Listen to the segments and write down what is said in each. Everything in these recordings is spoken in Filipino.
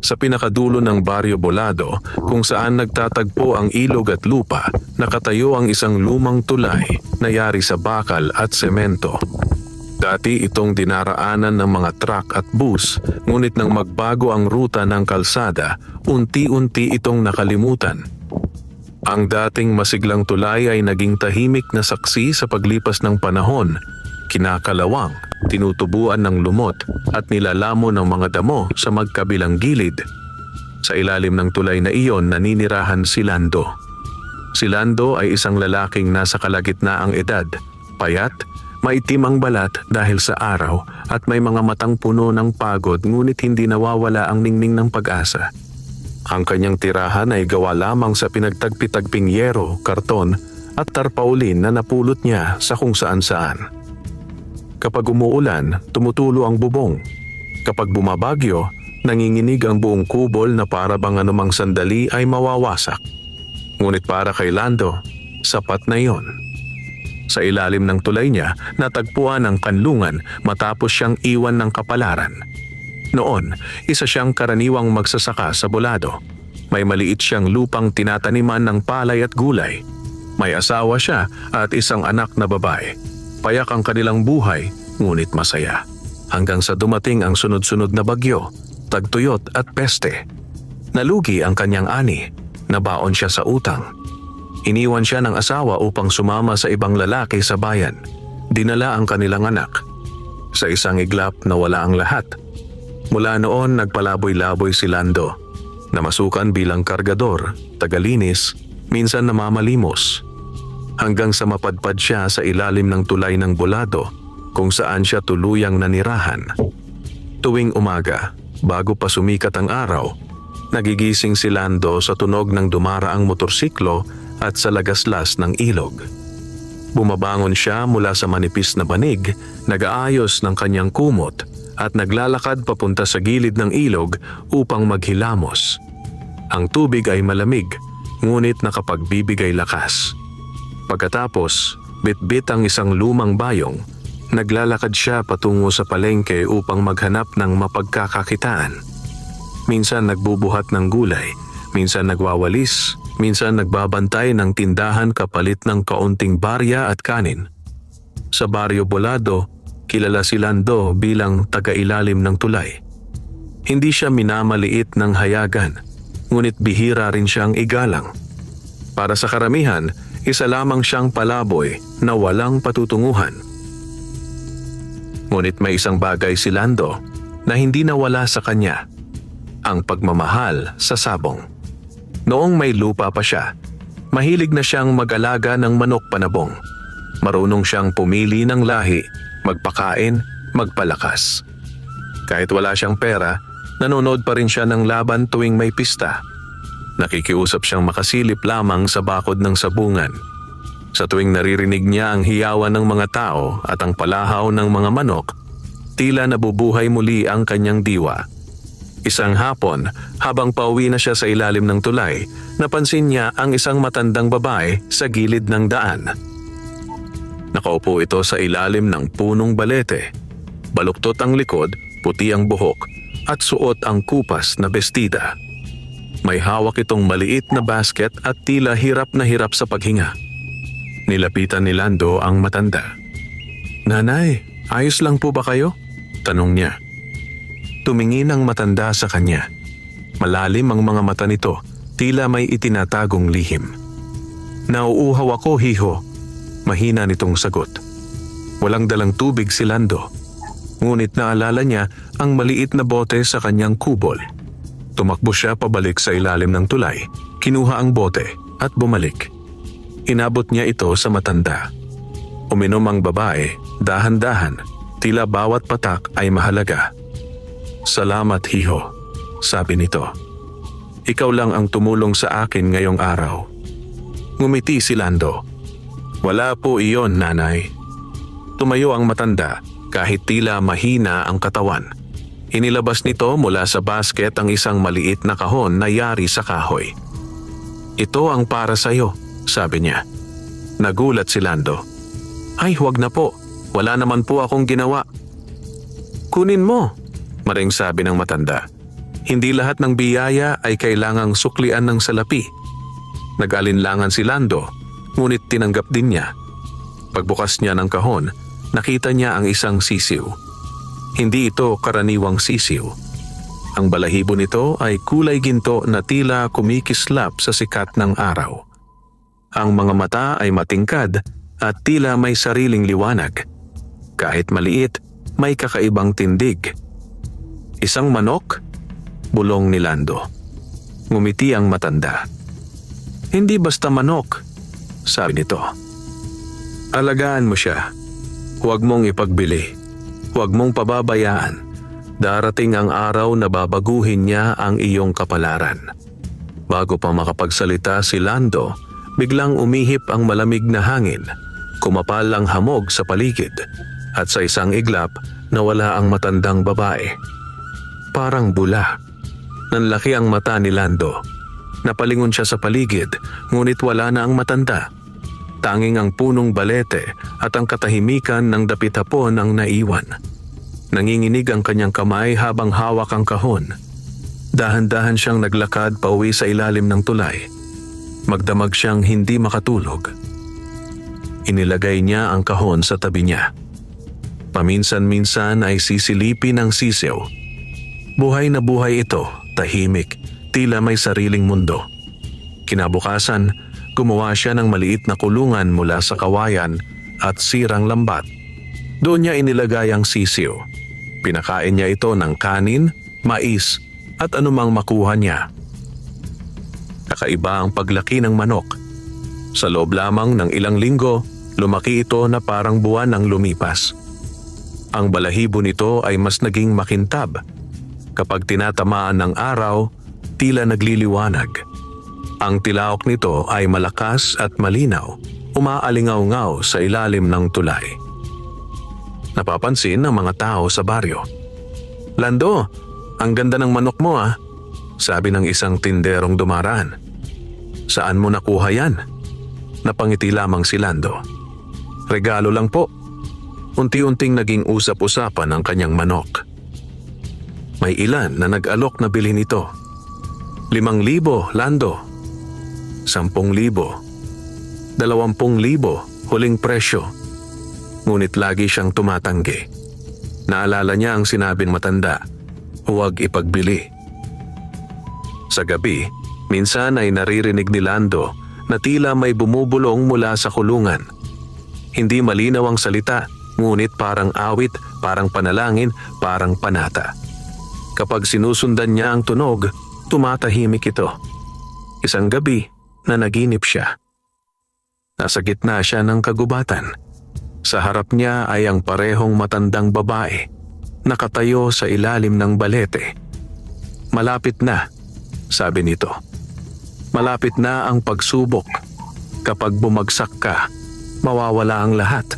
Sa pinakadulo ng Baryo Bolado, kung saan nagtatagpo ang ilog at lupa, nakatayo ang isang lumang tulay na yari sa bakal at semento. Dati itong dinaraanan ng mga truck at bus, ngunit nang magbago ang ruta ng kalsada, unti-unti itong nakalimutan. Ang dating masiglang tulay ay naging tahimik na saksi sa paglipas ng panahon, kinakalawang, tinutubuan ng lumot at nilalamo ng mga damo sa magkabilang gilid. Sa ilalim ng tulay na iyon naninirahan si Lando. Si Lando ay isang lalaking nasa kalagitnaang edad, payat, maitim ang balat dahil sa araw at may mga matang puno ng pagod ngunit hindi nawawala ang ningning ng pag-asa. Ang kanyang tirahan ay gawa lamang sa pinagtagpi-tagping yero, karton at tarpaulin na napulot niya sa kung saan-saan. Kapag umuulan, tumutulo ang bubong. Kapag bumabagyo, nanginginig ang buong kubol na para bang anumang sandali ay mawawasak. Ngunit para kay Lando, sapat na iyon. Sa ilalim ng tulay niya, natagpuan ang kanlungan matapos siyang iwan ng kapalaran. Noon, isa siyang karaniwang magsasaka sa Bolado. May maliit siyang lupang tinataniman ng palay at gulay. May asawa siya at isang anak na babae. Payak ang kanilang buhay, ngunit masaya. Hanggang sa dumating ang sunod-sunod na bagyo, tagtuyot at peste. Nalugi ang kanyang ani, nabaon siya sa utang. Iniwan siya ng asawa upang sumama sa ibang lalaki sa bayan. Dinala ang kanilang anak. Sa isang iglap nawala ang lahat. Mula noon nagpalaboy-laboy si Lando. Namasukan bilang kargador, tagalinis, minsan namamalimos. Hanggang sa mapadpad siya sa ilalim ng tulay ng Bolado kung saan siya tuluyang nanirahan. Tuwing umaga, bago pa sumikat ang araw, nagigising si Lando sa tunog ng dumaraang motorsiklo at sa lagaslas ng ilog. Bumabangon siya mula sa manipis na banig, nag-aayos ng kanyang kumot at naglalakad papunta sa gilid ng ilog upang maghilamos. Ang tubig ay malamig, ngunit nakapagbibigay lakas. Pagkatapos, bitbit ang isang lumang bayong, naglalakad siya patungo sa palengke upang maghanap ng mapagkakakitaan. Minsan nagbubuhat ng gulay, minsan nagwawalis, minsan nagbabantay ng tindahan kapalit ng kaunting barya at kanin. Sa Baryo Bolado, kilala si Lando bilang taga-ilalim ng tulay. Hindi siya minamaliit ng hayagan, ngunit bihira rin siyang igalang. Para sa karamihan, isa lamang siyang palaboy na walang patutunguhan. Ngunit may isang bagay si Lando na hindi nawala sa kanya, ang pagmamahal sa sabong. Noong may lupa pa siya, mahilig na siyang mag-alaga ng manok panabong. Marunong siyang pumili ng lahi, magpakain, magpalakas. Kahit wala siyang pera, nanonood pa rin siya ng laban tuwing may pista. Nakikiusap siyang makasilip lamang sa bakod ng sabungan. Sa tuwing naririnig niya ang hiyawan ng mga tao at ang palahaw ng mga manok, tila nabubuhay muli ang kanyang diwa. Isang hapon, habang pauwi na siya sa ilalim ng tulay, napansin niya ang isang matandang babae sa gilid ng daan. Nakaupo ito sa ilalim ng punong balete. Baluktot ang likod, puti ang buhok, at suot ang kupas na bestida. May hawak itong maliit na basket at tila hirap na hirap sa paghinga. Nilapitan ni Lando ang matanda. "Nanay, ayos lang po ba kayo?" tanong niya. Tumingin ang matanda sa kanya. Malalim ang mga mata nito, tila may itinatagong lihim. "Nauuhaw ako, hiho," mahina nitong sagot. Walang dalang tubig si Lando. Ngunit naalala niya ang maliit na bote sa kanyang kubol. Tumakbo siya pabalik sa ilalim ng tulay, kinuha ang bote at bumalik. Inabot niya ito sa matanda. Uminom ang babae, dahan-dahan, tila bawat patak ay mahalaga. "Salamat, hiho," sabi nito. "Ikaw lang ang tumulong sa akin ngayong araw." Ngumiti si Lando. "Wala po iyon, nanay." Tumayo ang matanda kahit tila mahina ang katawan. Inilabas nito mula sa basket ang isang maliit na kahon na yari sa kahoy. "Ito ang para sa'yo," sabi niya. Nagulat si Lando. "Ay, huwag na po. Wala naman po akong ginawa." "Kunin mo," maring sabi ng matanda. Hindi lahat ng biyaya ay kailangang suklian ng salapi. Nag-alinlangan si Lando, ngunit tinanggap din niya. Pagbukas niya ng kahon, nakita niya ang isang sisiw. Hindi ito karaniwang sisiw. Ang balahibo nito ay kulay ginto na tila kumikislap sa sikat ng araw. Ang mga mata ay matingkad at tila may sariling liwanag. Kahit maliit, may kakaibang tindig. Isang manok? Bulong ni Lando. Ngumiti ang matanda. Hindi basta manok, sabi nito. Alagaan mo siya. Huwag mong ipagbili. Huwag mong pababayaan. Darating ang araw na babaguhin niya ang iyong kapalaran. Bago pa makapagsalita si Lando, biglang umihip ang malamig na hangin. Kumapal ang hamog sa paligid at sa isang iglap nawala ang matandang babae. Parang bula. Nanlaki ang mata ni Lando. Napalingon siya sa paligid, ngunit wala na ang matanda. Tanging ang punong balete at ang katahimikan ng dapit hapon ang naiwan. Nanginginig ang kanyang kamay habang hawak ang kahon. Dahan-dahan siyang naglakad pauwi sa ilalim ng tulay. Magdamag siyang hindi makatulog. Inilagay niya ang kahon sa tabi niya. Paminsan-minsan ay sisilipin ang sisiw. Buhay na buhay ito, tahimik, tila may sariling mundo. Kinabukasan, gumawa siya ng maliit na kulungan mula sa kawayan at sirang lambat. Doon niya inilagay ang sisiw. Pinakain niya ito ng kanin, mais at anumang makuha niya. Kakaiba ang paglaki ng manok. Sa loob lamang ng ilang linggo, lumaki ito na parang buwan ang lumipas. Ang balahibo nito ay mas naging makintab. Kapag tinatamaan ng araw, tila nagliliwanag. Ang tilaok nito ay malakas at malinaw, umaalingaw-ngaw sa ilalim ng tulay. Napapansin ng mga tao sa baryo. Lando, ang ganda ng manok mo ah, sabi ng isang tinderong dumaraan. Saan mo nakuha yan? Napangiti lamang si Lando. Regalo lang po. Unti-unting naging usap-usapan ang kanyang manok. May ilan na nag-alok na bilhin ito. 5,000, Lando. 10,000. 20,000, huling presyo. Ngunit lagi siyang tumatanggi. Naalala niya ang sinabing matanda, huwag ipagbili. Sa gabi, minsan ay naririnig ni Lando na tila may bumubulong mula sa kulungan. Hindi malinaw ang salita, ngunit parang awit, parang panalangin, parang panata. Kapag sinusundan niya ang tunog, tumatahimik ito. Isang gabi, nanaginip siya. Nasa gitna siya ng kagubatan. Sa harap niya ay ang parehong matandang babae, nakatayo sa ilalim ng balete. Malapit na, sabi nito. Malapit na ang pagsubok. Kapag bumagsak ka, mawawala ang lahat.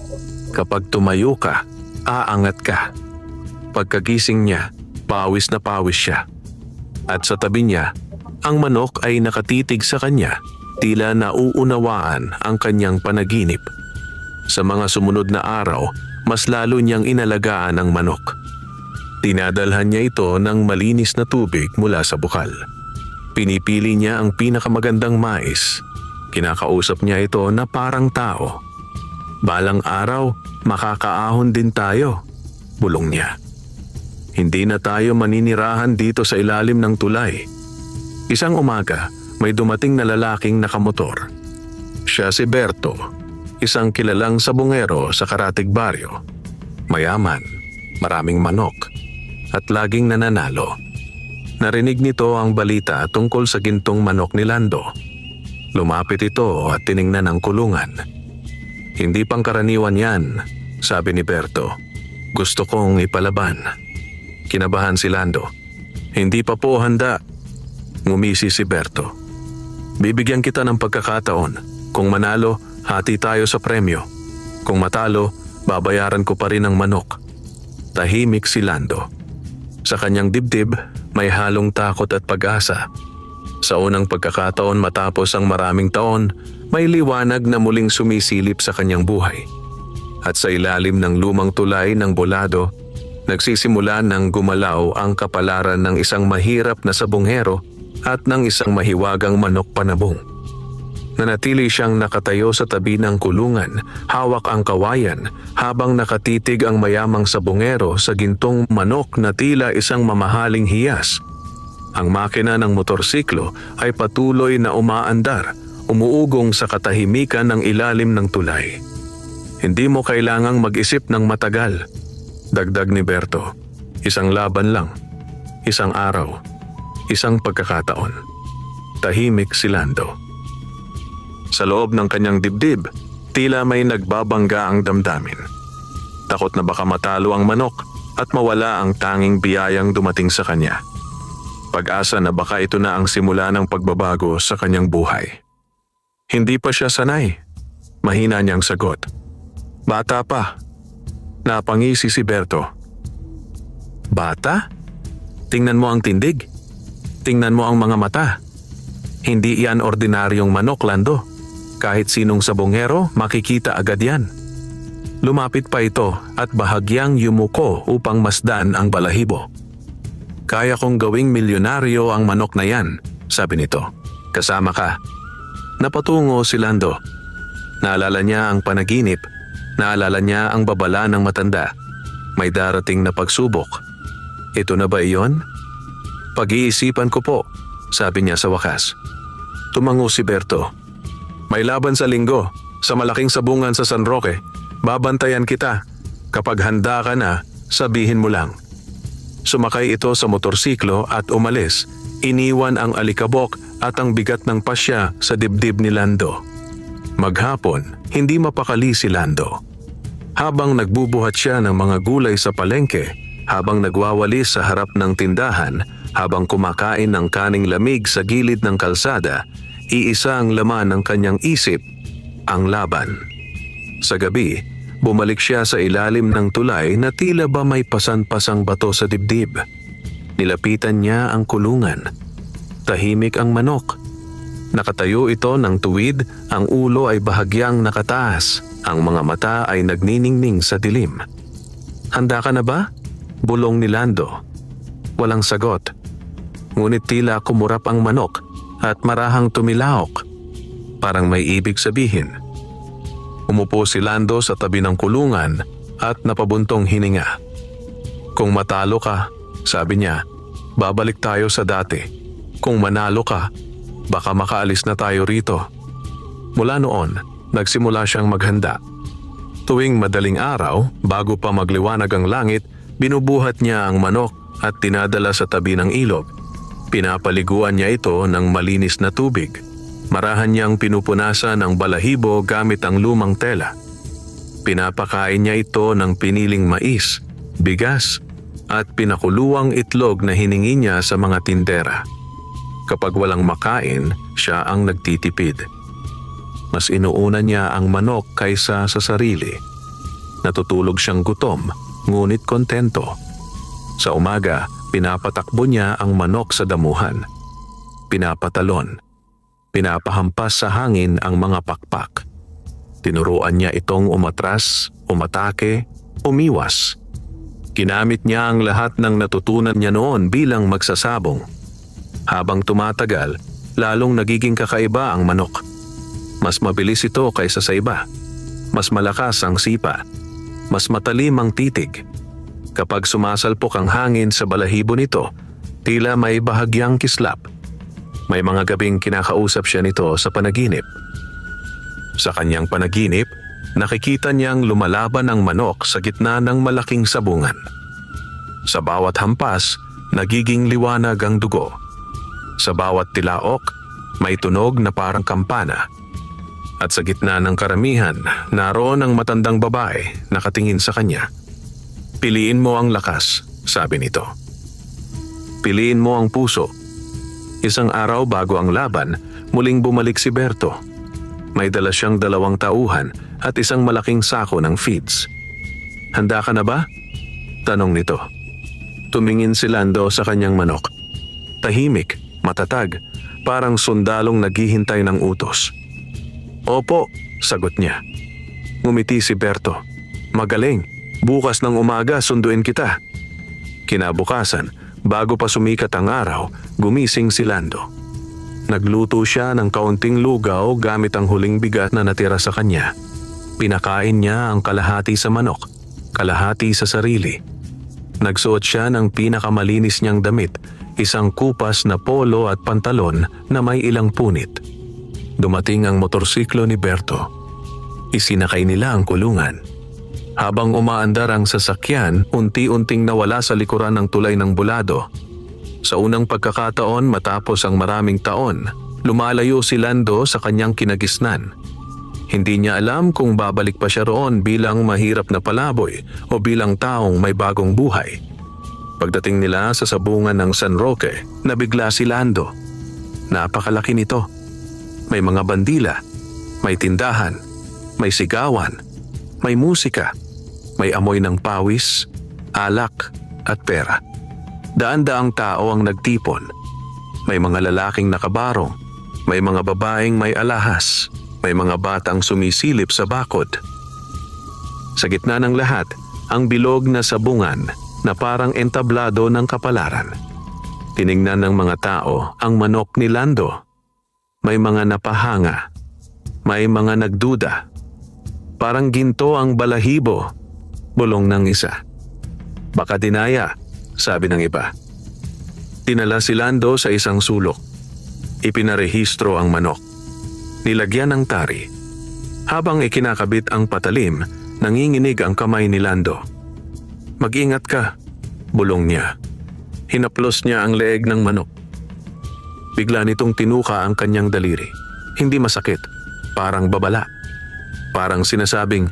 Kapag tumayo ka, aangat ka. Pagkagising niya, pawis na pawis siya. At sa tabi niya, ang manok ay nakatitig sa kanya, tila nauunawaan ang kanyang panaginip. Sa mga sumunod na araw, mas lalo niyang inalagaan ang manok. Dinadalhan niya ito ng malinis na tubig mula sa bukal. Pinipili niya ang pinakamagandang mais. Kinakausap niya ito na parang tao. Balang araw, makakaahon din tayo, bulong niya. Hindi na tayo maninirahan dito sa ilalim ng tulay. Isang umaga, may dumating na lalaking nakamotor. Siya si Berto, isang kilalang sabungero sa Karatig Baryo. Mayaman, maraming manok, at laging nananalo. Narinig nito ang balita tungkol sa gintong manok ni Lando. Lumapit ito at tiningnan ang kulungan. Hindi pangkaraniwan yan, sabi ni Berto. Gusto kong ipalaban. Kinabahan si Lando. Hindi pa po handa. Ngumisi si Berto. Bibigyan kita ng pagkakataon. Kung manalo, hati tayo sa premyo. Kung matalo, babayaran ko pa rin ang manok. Tahimik si Lando. Sa kanyang dibdib, may halong takot at pag-asa. Sa unang pagkakataon matapos ang maraming taon, may liwanag na muling sumisilip sa kanyang buhay. At sa ilalim ng lumang tulay ng bolado, Nagsisimula ng gumalaw ang kapalaran ng isang mahirap na sabonghero at ng isang mahiwagang manok panabong. Nanatili siyang nakatayo sa tabi ng kulungan, hawak ang kawayan habang nakatitig ang mayamang sabongero sa gintong manok na tila isang mamahaling hiyas. Ang makina ng motorsiklo ay patuloy na umaandar, umuugong sa katahimikan ng ilalim ng tulay. Hindi mo kailangang mag-isip ng matagal, dagdag ni Berto. Isang laban lang, isang araw, isang pagkakataon. Tahimik si Lando. Sa loob ng kanyang dibdib, tila may nagbabangga ang damdamin. Takot na baka matalo ang manok at mawala ang tanging biyayang dumating sa kanya. Pag-asa na baka ito na ang simula ng pagbabago sa kanyang buhay. Hindi pa siya sanay. Mahina niyang sagot. Bata pa. Napangisi si Berto. Bata? Tingnan mo ang tindig. Tingnan mo ang mga mata. Hindi iyan ordinaryong manok, Lando. Kahit sinong sabongero, makikita agad yan. Lumapit pa ito at bahagyang yumuko upang masdan ang balahibo. Kaya kong gawing milyonaryo ang manok na yan, sabi nito. Kasama ka. Napatungo si Lando. Naalala niya ang panaginip. Naalala niya ang babala ng matanda. May darating na pagsubok. Ito na ba iyon? Pag-iisipan ko po, sabi niya sa wakas. Tumango si Berto. May laban sa linggo, sa malaking sabungan sa San Roque. Babantayan kita. Kapag handa ka na, sabihin mo lang. Sumakay ito sa motorsiklo at umalis. Iniwan ang alikabok at ang bigat ng pasya sa dibdib ni Lando. Maghapon, hindi mapakali si Lando. Habang nagbubuhat siya ng mga gulay sa palengke, habang nagwawalis sa harap ng tindahan, habang kumakain ng kaning lamig sa gilid ng kalsada, iisa ang laman ng kanyang isip, ang laban. Sa gabi, bumalik siya sa ilalim ng tulay na tila ba may pasan-pasang bato sa dibdib. Nilapitan niya ang kulungan. Tahimik ang manok. Nakatayo ito ng tuwid, ang ulo ay bahagyang nakataas, ang mga mata ay nagniningning sa dilim. Handa ka na ba? Bulong ni Lando. Walang sagot. Ngunit tila kumurap ang manok at marahang tumilaok. Parang may ibig sabihin. Umupo si Lando sa tabi ng kulungan at napabuntong hininga. Kung matalo ka, sabi niya, babalik tayo sa dati. Kung manalo ka, baka makaalis na tayo rito. Mula noon, nagsimula siyang maghanda. Tuwing madaling araw, bago pa magliwanag ang langit, binubuhat niya ang manok at tinadala sa tabi ng ilog. Pinapaliguan niya ito ng malinis na tubig. Marahan niyang pinupunasan ang balahibo gamit ang lumang tela. Pinapakain niya ito ng piniling mais, bigas, at pinakuluang itlog na hiningi niya sa mga tindera. Kapag walang makain, siya ang nagtitipid. Mas inuuna niya ang manok kaysa sa sarili. Natutulog siyang gutom, ngunit kontento. Sa umaga, pinapatakbo niya ang manok sa damuhan. Pinapatalon. Pinapahampas sa hangin ang mga pakpak. Tinuruan niya itong umatras, umatake, umiwas. Ginamit niya ang lahat ng natutunan niya noon bilang magsasabong. Habang tumatagal, lalong nagiging kakaiba ang manok. Mas mabilis ito kaysa sa iba. Mas malakas ang sipa. Mas matalim ang titig. Kapag sumasalpok ang hangin sa balahibo nito, tila may bahagyang kislap. May mga gabing kinakausap siya nito sa panaginip. Sa kanyang panaginip, nakikita niyang lumalaban ang manok sa gitna ng malaking sabungan. Sa bawat hampas, nagiging liwanag ang dugo. Sa bawat tilaok, may tunog na parang kampana. At sa gitna ng karamihan, naroon ang matandang babae nakatingin sa kanya. Piliin mo ang lakas, sabi nito. Piliin mo ang puso. Isang araw bago ang laban, muling bumalik si Berto. May dala siyang 2 tauhan at isang malaking sako ng feeds. Handa ka na ba? Tanong nito. Tumingin si Lando sa kanyang manok. Tahimik, matatag, parang sundalong naghihintay ng utos. Opo, sagot niya. Ngumiti si Berto. Magaling. Bukas ng umaga sunduin kita. Kinabukasan, bago pa sumikat ang araw, gumising si Lando. Nagluto siya ng kaunting lugaw gamit ang huling bigat na natira sa kanya. Pinakain niya ang kalahati sa manok, kalahati sa sarili. Nagsuot siya ng pinakamalinis niyang damit, isang kupas na polo at pantalon na may ilang punit. Dumating ang motorsiklo ni Berto. Isinakay nila ang kulungan. Habang umaandar ang sasakyan, unti-unting nawala sa likuran ng tulay ng bulado. Sa unang pagkakataon matapos ang maraming taon, lumalayo si Lando sa kanyang kinagisnan. Hindi niya alam kung babalik pa siya roon bilang mahirap na palaboy o bilang taong may bagong buhay. Pagdating nila sa sabungan ng San Roque, nabigla si Lando. Napakalaki nito. May mga bandila, may tindahan, may sigawan, may musika, may amoy ng pawis, alak at pera. Daan-daang tao ang nagtipon. May mga lalaking nakabarong, may mga babaeng may alahas, may mga batang sumisilip sa bakod. Sa gitna ng lahat, ang bilog na sabungan na parang entablado ng kapalaran. Tiningnan ng mga tao ang manok ni Lando. May mga napahanga, may mga nagduda. Parang ginto ang balahibo, bulong ng isa. Baka dinaya, sabi ng iba. Tinala si Lando sa isang sulok. Ipinarehistro ang manok. Nilagyan ng tari. Habang ikinakabit ang patalim, nanginginig ang kamay ni Lando. Mag-ingat ka, bulong niya. Hinaplos niya ang leeg ng manok. Bigla nitong tinuka ang kanyang daliri. Hindi masakit, parang babala. Parang sinasabing,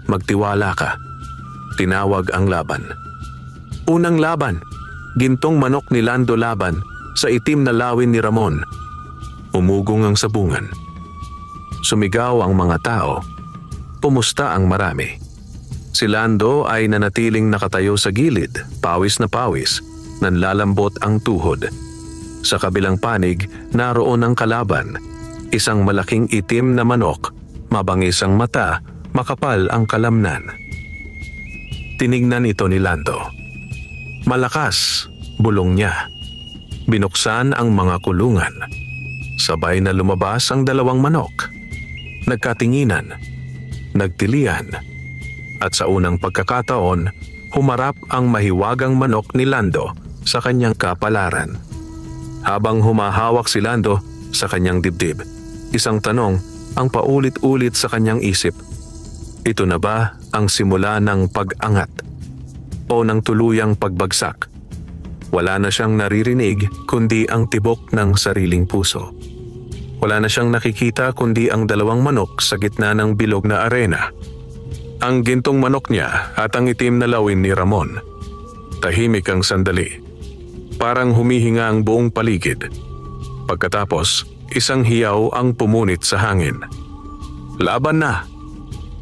magtiwala ka. Tinawag ang laban. Unang laban, gintong manok ni Lando laban sa itim na lawin ni Ramon. Umugong ang sabungan. Sumigaw ang mga tao. Pumusta ang marami. Si Lando ay nanatiling nakatayo sa gilid, pawis na pawis, nanlalambot ang tuhod. Sa kabilang panig, naroon ang kalaban. Isang malaking itim na manok, mabangis ang mata, makapal ang kalamnan. Tinignan ito ni Lando. Malakas, bulong niya. Binuksan ang mga kulungan. Sabay na lumabas ang dalawang manok. Nagkatinginan, nagtilian, at sa unang pagkakataon, humarap ang mahiwagang manok ni Lando sa kanyang kapalaran. Habang humahawak si Lando sa kanyang dibdib, isang tanong ang paulit-ulit sa kanyang isip. Ito na ba ang simula ng pag-angat o ng tuluyang pagbagsak? Wala na siyang naririnig kundi ang tibok ng sariling puso. Wala na siyang nakikita kundi ang dalawang manok sa gitna ng bilog na arena. Ang gintong manok niya at ang itim na lawin ni Ramon. Tahimik ang sandali. Parang humihinga ang buong paligid. Pagkatapos, isang hiyaw ang pumunit sa hangin. Laban na!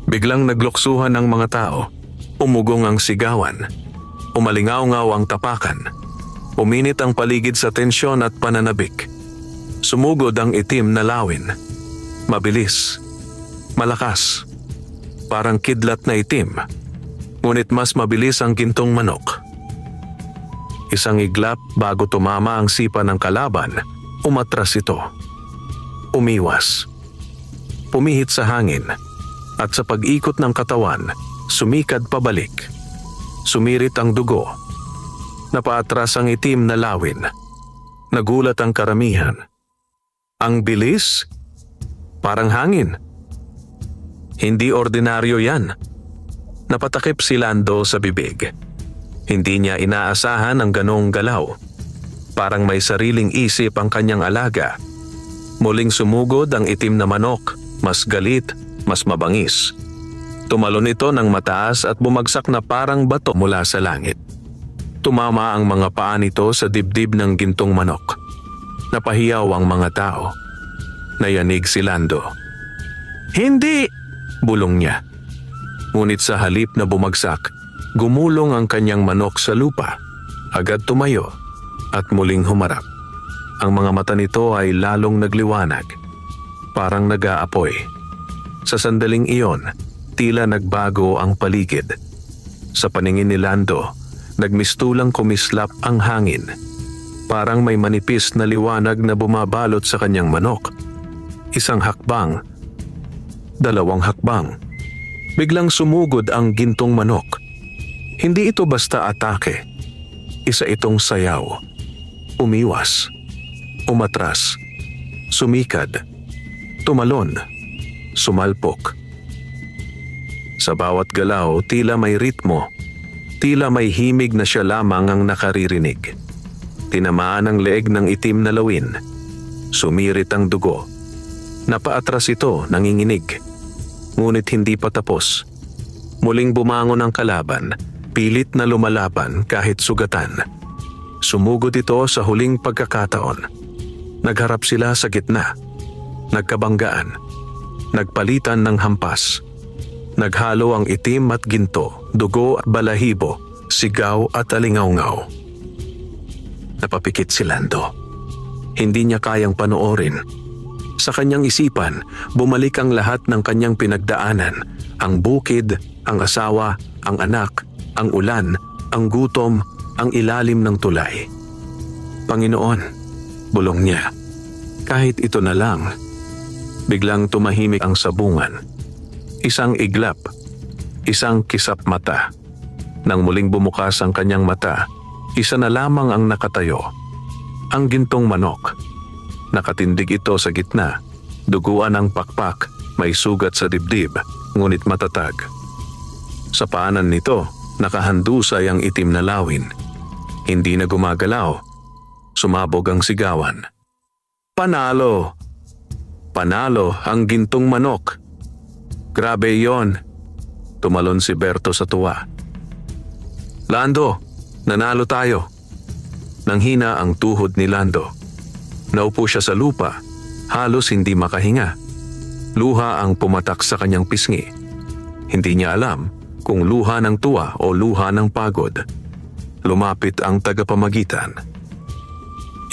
Biglang nagluksuhan ang mga tao. Umugong ang sigawan. Umalingaw-ngaw ang tapakan. Uminit ang paligid sa tensyon at pananabik. Sumugod ang itim na lawin. Mabilis. Malakas. Parang kidlat na itim. Ngunit mas mabilis ang gintong manok. Isang iglap bago tumama ang sipa ng kalaban, umatras ito. Umiwas. Pumihit sa hangin. At sa pag-ikot ng katawan, sumikad pabalik. Sumirit ang dugo. Napaatras ang itim na lawin. Nagulat ang karamihan. Ang bilis? Parang hangin. Hindi ordinaryo yan. Napatakip si Lando sa bibig. Hindi niya inaasahan ang ganong galaw. Parang may sariling isip ang kanyang alaga. Muling sumugod ang itim na manok, mas galit, mas mabangis. Tumalon ito ng mataas at bumagsak na parang bato mula sa langit. Tumama ang mga paa nito sa dibdib ng gintong manok. Napahiyaw ang mga tao. Nayanig si Lando. Hindi! Bulong niya. Ngunit sa halip na bumagsak, gumulong ang kanyang manok sa lupa. Agad tumayo at muling humarap. Ang mga mata nito ay lalong nagliwanag. Parang nag-aapoy. Sa sandaling iyon, tila nagbago ang paligid. Sa paningin ni Lando, nagmistulang kumislap ang hangin. Parang may manipis na liwanag na bumabalot sa kanyang manok. Isang hakbang, dalawang hakbang. Biglang sumugod ang gintong manok. Hindi ito basta atake. Isa itong sayaw. Umiwas. Umatras. Sumikad. Tumalon. Sumalpok. Sa bawat galaw, tila may ritmo. Tila may himig na siya lamang ang nakaririnig. Tinamaan ang leeg ng itim na lawin. Sumirit ang dugo. Napaatras ito, nanginginig. Ngunit hindi pa tapos. Muling bumangon ang kalaban, pilit na lumalaban kahit sugatan. Sumugod ito sa huling pagkakataon. Nagharap sila sa gitna. Nagkabanggaan. Nagpalitan ng hampas. Naghalo ang itim at ginto, dugo at balahibo, sigaw at alingawngaw. Napapikit si Lando. Hindi niya kayang panoorin. Sa kanyang isipan, bumalik ang lahat ng kanyang pinagdaanan. Ang bukid, ang asawa, ang anak, ang ulan, ang gutom, ang ilalim ng tulay. Panginoon, bulong niya. Kahit ito na lang. Biglang tumahimik ang sabungan. Isang iglap, isang kisap mata. Nang muling bumukas ang kanyang mata, isa na lamang ang nakatayo. Ang gintong manok. Nakatindig ito sa gitna. Duguan ang pakpak, may sugat sa dibdib, ngunit matatag. Sa paanan nito, nakahandusay ang itim na lawin. Hindi na gumagalaw. Sumabog ang sigawan. Panalo! Panalo ang gintong manok. Grabe yon. Tumalon si Berto sa tuwa. Lando, nanalo tayo. Nanghina ang tuhod ni Lando. Naupo siya sa lupa, halos hindi makahinga. Luha ang pumatak sa kanyang pisngi. Hindi niya alam kung luha ng tuwa o luha ng pagod. Lumapit ang tagapamagitan.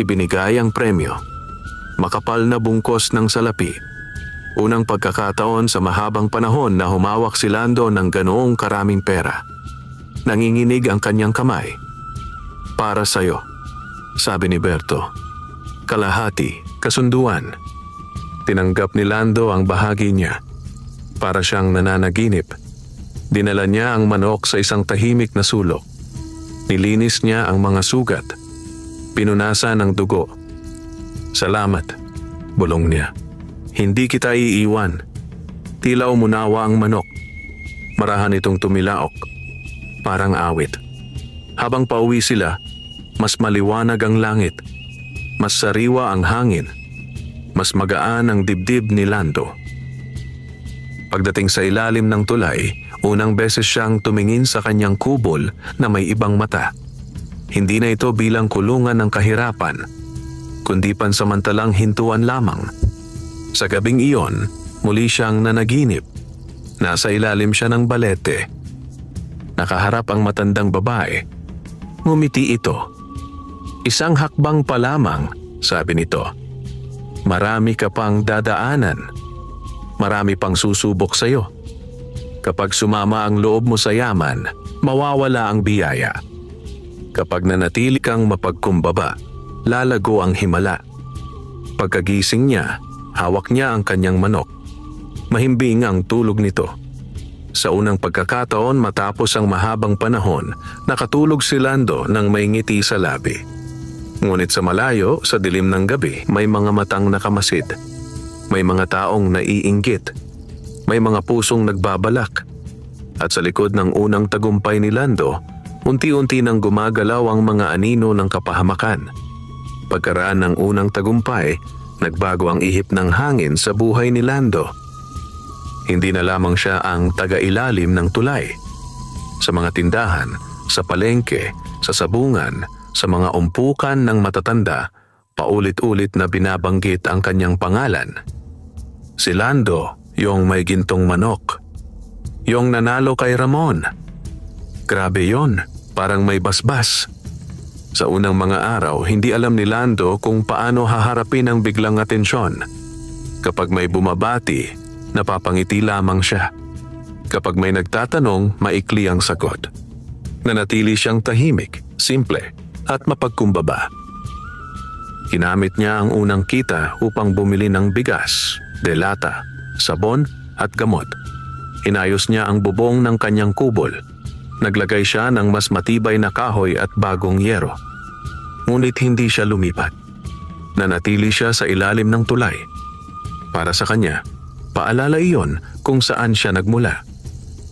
Ibinigay ang premyo. Makapal na bungkos ng salapi. Unang pagkakataon sa mahabang panahon na humawak si Lando ng ganoong karaming pera. Nanginginig ang kanyang kamay. Para sa'yo, sabi ni Berto. Kalahati, kasunduan. Tinanggap ni Lando ang bahagi niya. Para siyang nananaginip. Dinala niya ang manok sa isang tahimik na sulok. Nilinis niya ang mga sugat. Pinunasan ang dugo. Salamat, bulong niya. Hindi kita iiwan. Tila umunawa ang manok. Marahan itong tumilaok. Parang awit. Habang pauwi sila, mas maliwanag ang langit. Mas sariwa ang hangin. Mas magaan ang dibdib ni Lando. Pagdating sa ilalim ng tulay, unang beses siyang tumingin sa kanyang kubol na may ibang mata. Hindi na ito bilang kulungan ng kahirapan, kundi pansamantalang hintuan lamang. Sa gabing iyon, muli siyang nanaginip. Nasa ilalim siya ng balete. Nakaharap ang matandang babae. Ngumiti ito. Isang hakbang pa lamang, sabi nito. Marami ka pang dadaanan. Marami pang susubok sa iyo. Kapag sumama ang loob mo sa yaman, mawawala ang biyaya. Kapag nanatili kang mapagkumbaba, lalago ang himala. Pagkagising niya, hawak niya ang kanyang manok. Mahimbing ang tulog nito. Sa unang pagkakataon matapos ang mahabang panahon, nakatulog si Lando nang may ngiti sa labi. Ngunit sa malayo, sa dilim ng gabi, may mga matang nakamasid. May mga taong naiinggit. May mga pusong nagbabalak. At sa likod ng unang tagumpay ni Lando, unti-unti nang gumagalaw ang mga anino ng kapahamakan. Pagkaraan ng unang tagumpay, nagbago ang ihip ng hangin sa buhay ni Lando. Hindi na lamang siya ang taga-ilalim ng tulay. Sa mga tindahan, sa palengke, sa sabungan, sa mga umpukan ng matatanda, paulit-ulit na binabanggit ang kanyang pangalan. Si Lando, yung may gintong manok. Yung nanalo kay Ramon. Grabe yon, parang may basbas. Sa unang mga araw, hindi alam ni Lando kung paano haharapin ang biglang atensyon. Kapag may bumabati, napapangiti lamang siya. Kapag may nagtatanong, maikli ang sagot. Nanatili siyang tahimik, simple, at mapagkumbaba. Ginamit niya ang unang kita upang bumili ng bigas, delata, sabon at gamot. Inayos niya ang bubong ng kanyang kubol. Naglagay siya ng mas matibay na kahoy at bagong yero. Ngunit hindi siya lumipat. Nanatili siya sa ilalim ng tulay. Para sa kanya, paalala iyon kung saan siya nagmula.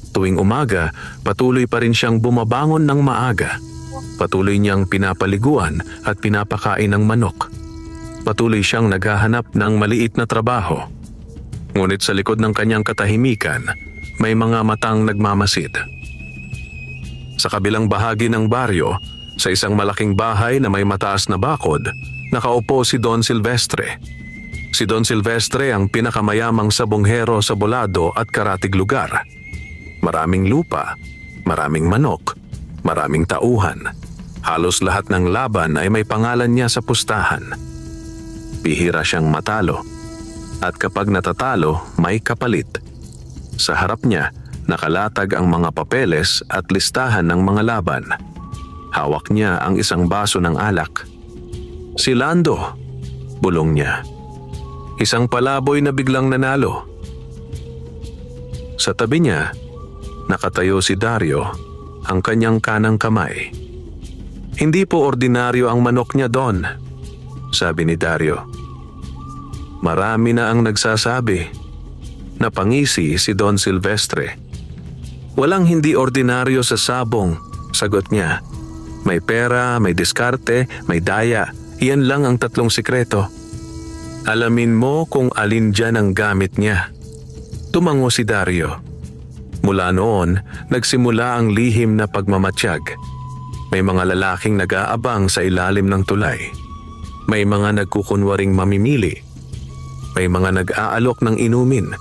Tuwing umaga, patuloy pa rin siyang bumabangon ng maaga. Patuloy niyang pinapaliguan at pinapakain ng manok. Patuloy siyang naghahanap ng maliit na trabaho. Ngunit sa likod ng kanyang katahimikan, may mga matang nagmamasid. Sa kabilang bahagi ng baryo, sa isang malaking bahay na may mataas na bakod, nakaupo si Don Silvestre. Si Don Silvestre ang pinakamayamang sabonghero sa Bolado at karatig lugar. Maraming lupa, maraming manok, maraming tauhan. Halos lahat ng laban ay may pangalan niya sa pustahan. Bihira siyang matalo. At kapag natatalo, may kapalit. Sa harap niya, nakalatag ang mga papeles at listahan ng mga laban. Hawak niya ang isang baso ng alak. Si Lando, bulong niya. Isang palaboy na biglang nanalo. Sa tabi niya, nakatayo si Dario, ang kanyang kanang kamay. Hindi po ordinaryo ang manok niya, Don, sabi ni Dario. Marami na ang nagsasabi. Napangisi si Don Silvestre. Walang hindi ordinaryo sa sabong, sagot niya. May pera, may diskarte, may daya. Iyan lang ang tatlong sikreto. Alamin mo kung alin dyan ang gamit niya. Tumango si Dario. Mula noon, nagsimula ang lihim na pagmamatsyag. May mga lalaking nag-aabang sa ilalim ng tulay. May mga nagkukunwaring mamimili. May mga nag-aalok ng inumin.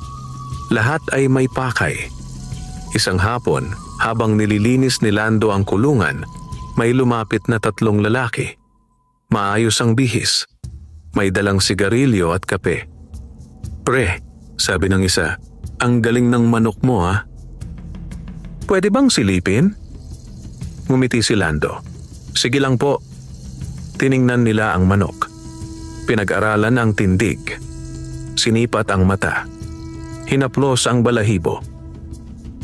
Lahat ay may pakay. Isang hapon, habang nililinis ni Lando ang kulungan, may lumapit na tatlong lalaki. Maayos ang bihis. May dalang sigarilyo at kape. Pre, sabi ng isa, ang galing ng manok mo ha. Pwede bang silipin? Ngumiti si Lando. Sige lang po. Tiningnan nila ang manok. Pinag-aralan ang tindig. Sinipat ang mata. Hinaplos ang balahibo.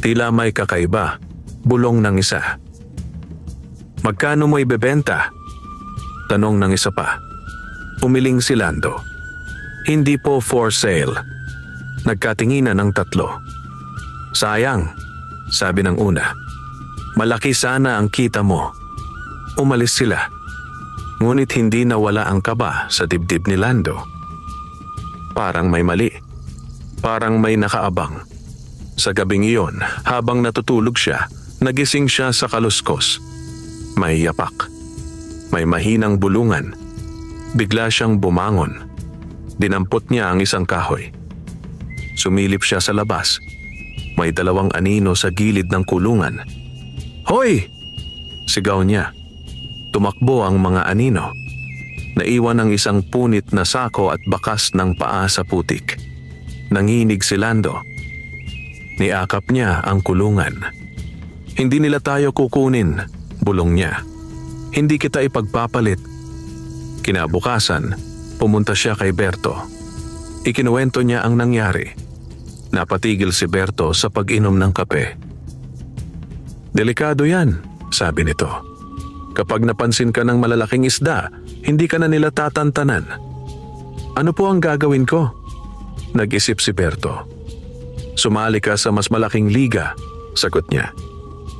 Tila may kakaiba. Bulong ng isa. Magkano mo ibebenta? Tanong ng isa pa. Umiling si Lando. Hindi po for sale. Nagkatinginan ng tatlo. Sayang, sabi ng una. Malaki sana ang kita mo. Umalis sila. Ngunit hindi nawala ang kaba sa dibdib ni Lando. Parang may mali. Parang may nakaabang. Sa gabing iyon, habang natutulog siya, nagising siya sa kaluskos. May yapak. May mahinang bulungan. Bigla siyang bumangon. Dinampot niya ang isang kahoy. Sumilip siya sa labas. May dalawang anino sa gilid ng kulungan. Hoy! Sigaw niya. Tumakbo ang mga anino. Naiwan ang isang punit na sako at bakas ng paa sa putik. Nanginig si Lando. Niakap niya ang kulungan. Hindi nila tayo kukunin, bulong niya. Hindi kita ipagpapalit. Kinabukasan, pumunta siya kay Berto. Ikinuwento niya ang nangyari. Napatigil si Berto sa pag-inom ng kape. Delikado yan, sabi nito. Kapag napansin ka ng malalaking isda, hindi ka na nila tatantanan. Ano po ang gagawin ko? Nag-isip si Berto. Sumali ka sa mas malaking liga, sagot niya.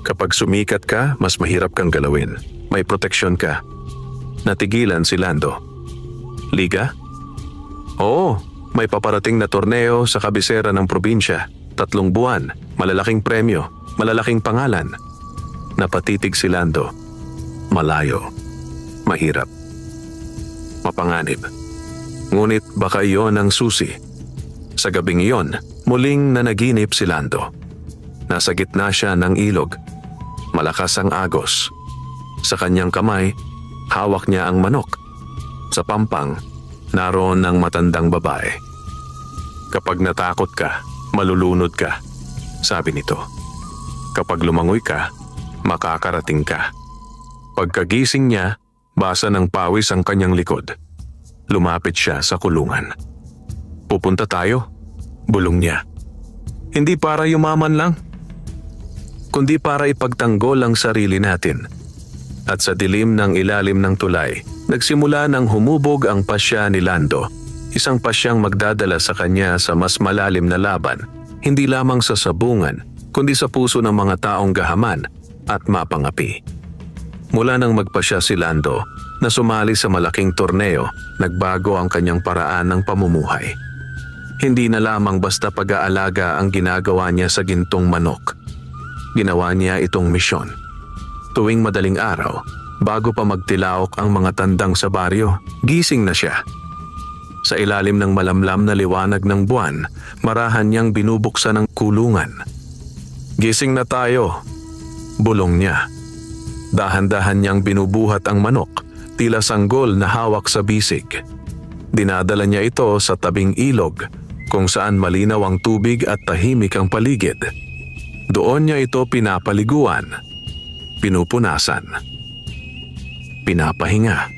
Kapag sumikat ka, mas mahirap kang galawin. May proteksyon ka. Natigilan si Lando. Liga? Oo, may paparating na torneo sa kabisera ng probinsya. 3 buwan, malalaking premyo, malalaking pangalan. Napatitig si Lando. Malayo. Mahirap. Mapanganib. Ngunit baka iyon ang susi. Sa gabing iyon, muling nanaginip si Lando. Nasa gitna siya ng ilog. Malakas ang agos. Sa kanyang kamay, hawak niya ang manok. Sa pampang, naroon ang matandang babae. Kapag natakot ka, malulunod ka, sabi nito. Kapag lumangoy ka, makakarating ka. Pagkagising niya, basa ng pawis ang kanyang likod. Lumapit siya sa kulungan. Pupunta tayo, bulong niya. Hindi para yumaman lang, kundi para ipagtanggol ang sarili natin. At sa dilim ng ilalim ng tulay, nagsimula nang humubog ang pasya ni Lando. Isang pasyang magdadala sa kanya sa mas malalim na laban, hindi lamang sa sabungan, kundi sa puso ng mga taong gahaman at mapangapi. Mula nang magpasya si Lando na sumali sa malaking torneo, nagbago ang kanyang paraan ng pamumuhay. Hindi na lamang basta pag-aalaga ang ginagawa niya sa gintong manok. Ginawa niya itong misyon. Tuwing madaling araw, bago pa magtilaok ang mga tandang sa baryo, gising na siya. Sa ilalim ng malamlam na liwanag ng buwan, marahan niyang binubuksan ang kulungan. Gising na tayo, bulong niya. Dahan-dahan niyang binubuhat ang manok, tila sanggol na hawak sa bisig. Dinadala niya ito sa tabing ilog, kung saan malinaw ang tubig at tahimik ang paligid. Doon niya ito pinapaliguan, pinupunasan, pinapahinga.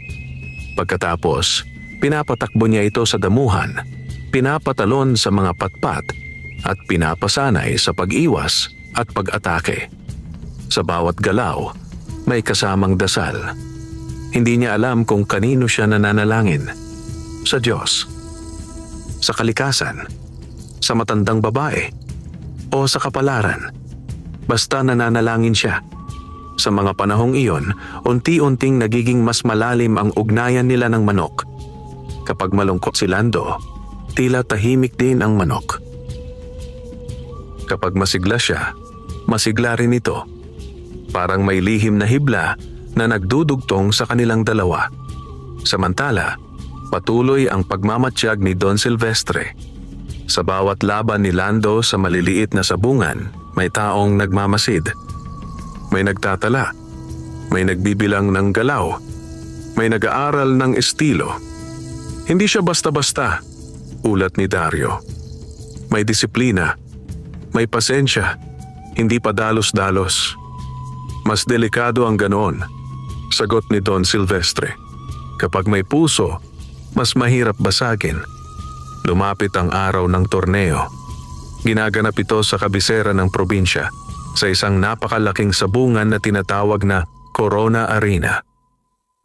Pagkatapos, pinapatakbo niya ito sa damuhan, pinapatalon sa mga patpat at pinapasanay sa pag-iwas at pag-atake. Sa bawat galaw, may kasamang dasal. Hindi niya alam kung kanino siya nananalangin. Sa Diyos, sa kalikasan, sa matandang babae, o sa kapalaran. Basta nananalangin siya. Sa mga panahong iyon, unti-unting nagiging mas malalim ang ugnayan nila ng manok. Kapag malungkot si Lando, tila tahimik din ang manok. Kapag masigla siya, masigla rin ito. Parang may lihim na hibla na nagdudugtong sa kanilang dalawa. Samantala, patuloy ang pagmamatsyag ni Don Silvestre. Sa bawat laban ni Lando sa maliliit na sabungan, may taong nagmamasid. May nagtatala, may nagbibilang ng galaw, may nag-aaral ng estilo. Hindi siya basta-basta, ulat ni Dario. May disiplina, may pasensya, hindi pa dalos-dalos. Mas delikado ang ganoon, sagot ni Don Silvestre. Kapag may puso, mas mahirap basagin. Lumapit ang araw ng torneo. Ginaganap ito sa kabisera ng probinsya, sa isang napakalaking sabungan na tinatawag na Corona Arena.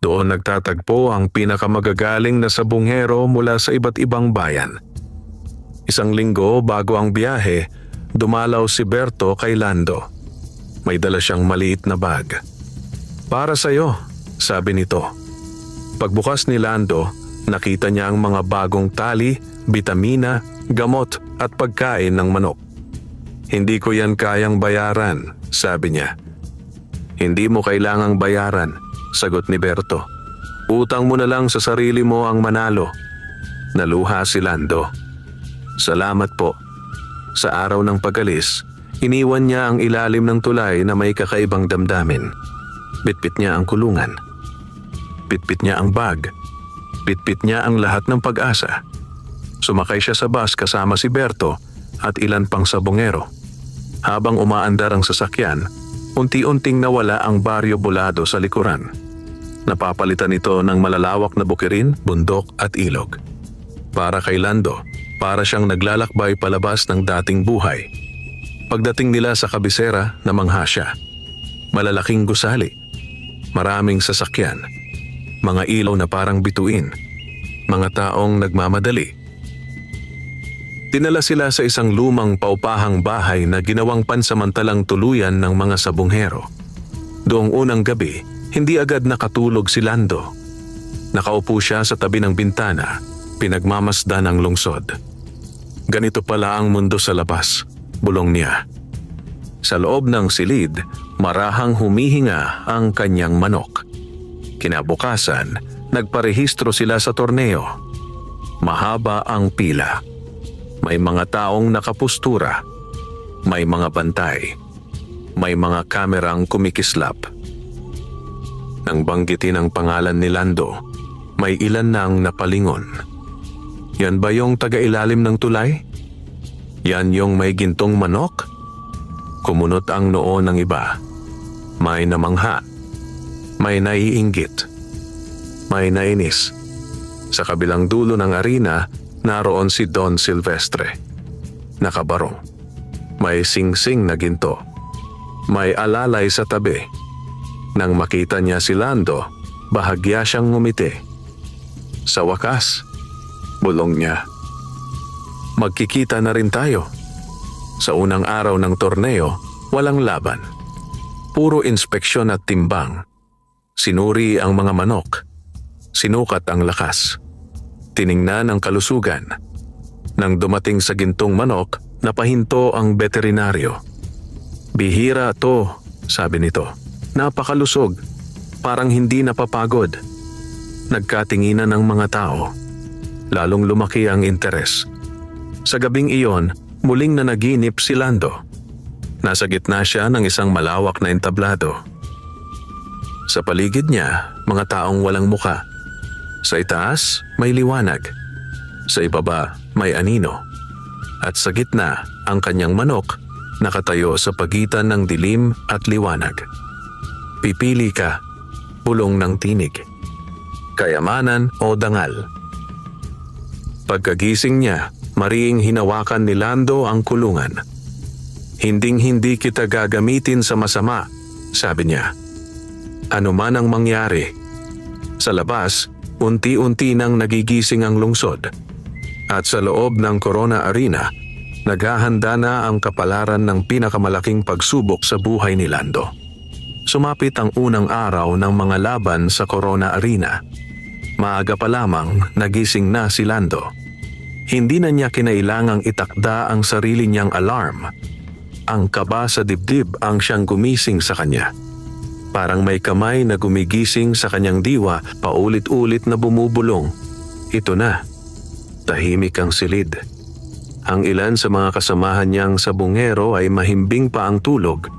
Doon nagtatagpo ang pinakamagagaling na sabungero mula sa iba't ibang bayan. Isang linggo bago ang biyahe, dumalaw si Berto kay Lando. May dala siyang maliit na bag. Para sa'yo, sabi nito. Pagbukas ni Lando, nakita niya ang mga bagong tali, bitamina, gamot at pagkain ng manok. Hindi ko yan kayang bayaran, sabi niya. Hindi mo kailangang bayaran, sagot ni Berto. Utang mo na lang sa sarili mo ang manalo. Naluha si Lando. Salamat po. Sa araw ng pag-alis, iniwan niya ang ilalim ng tulay na may kakaibang damdamin. Bitbit niya ang kulungan. Bitbit niya ang bag. Bitbit niya ang lahat ng pag-asa. Sumakay siya sa bus kasama si Berto at ilan pang sabongero. Habang umaandar ang sasakyan, unti-unting nawala ang Baryo Bolado sa likuran. Napapalitan ito ng malalawak na bukirin, bundok at ilog. Para kay Lando, para siyang naglalakbay palabas ng dating buhay. Pagdating nila sa kabisera, namangha siya. Malalaking gusali, maraming sasakyan, mga ilaw na parang bituin, mga taong nagmamadali. Dinala sila sa isang lumang paupahang bahay na ginawang pansamantalang tuluyan ng mga sabunghero. Doong unang gabi, hindi agad nakatulog si Lando. Nakaupo siya sa tabi ng bintana, pinagmamasdan ang lungsod. Ganito pala ang mundo sa labas, bulong niya. Sa loob ng silid, marahang humihinga ang kanyang manok. Kinabukasan, nagparehistro sila sa torneo. Mahaba ang pila. May mga taong nakapustura, may mga bantay, may mga kamerang kumikislap. Nang banggitin ang pangalan ni Lando, may ilan nang napalingon. Yan ba yung taga-ilalim ng tulay? Yan yung may gintong manok? Kumunot ang noo ng iba. May namangha. May naiinggit. May nainis. Sa kabilang dulo ng arena, naroon si Don Silvestre. Nakabarong. May singsing na ginto. May alalay sa tabi. Nang makita niya si Lando, bahagya siyang ngumiti. Sa wakas, bulong niya. Magkikita na rin tayo. Sa unang araw ng torneo, walang laban. Puro inspeksyon at timbang. Sinuri ang mga manok. Sinukat ang lakas. Tiningnan ang kalusugan. Nang dumating sa gintong manok, napahinto ang veterinaryo. Bihira to, sabi nito. Napakalusog. Parang hindi napapagod. Nagkatinginan ng mga tao. Lalong lumaki ang interes. Sa gabing iyon, muling nanaginip si Lando. Nasa gitna siya ng isang malawak na entablado. Sa paligid niya, mga taong walang muka. Sa itaas, may liwanag. Sa ibaba, may anino. At sa gitna, ang kanyang manok nakatayo sa pagitan ng dilim at liwanag. Pipili ka, bulong ng tinig. Kayamanan o dangal. Pagkagising niya, mariing hinawakan ni Lando ang kulungan. Hinding-hindi kita gagamitin sa masama, sabi niya. Ano man ang mangyari. Sa labas, unti-unti nang nagigising ang lungsod. At sa loob ng Corona Arena, naghahanda na ang kapalaran ng pinakamalaking pagsubok sa buhay ni Lando. Sumapit ang unang araw ng mga laban sa Corona Arena. Maaga pa lamang nagising na si Lando. Hindi na niya kinailangang itakda ang sarili niyang alarm. Ang kaba sa dibdib ang siyang gumising sa kanya. Parang may kamay na gumigising sa kanyang diwa, paulit-ulit na bumubulong. Ito na. Tahimik ang silid. Ang ilan sa mga kasamahan niyang sabungero ay mahimbing pa ang tulog.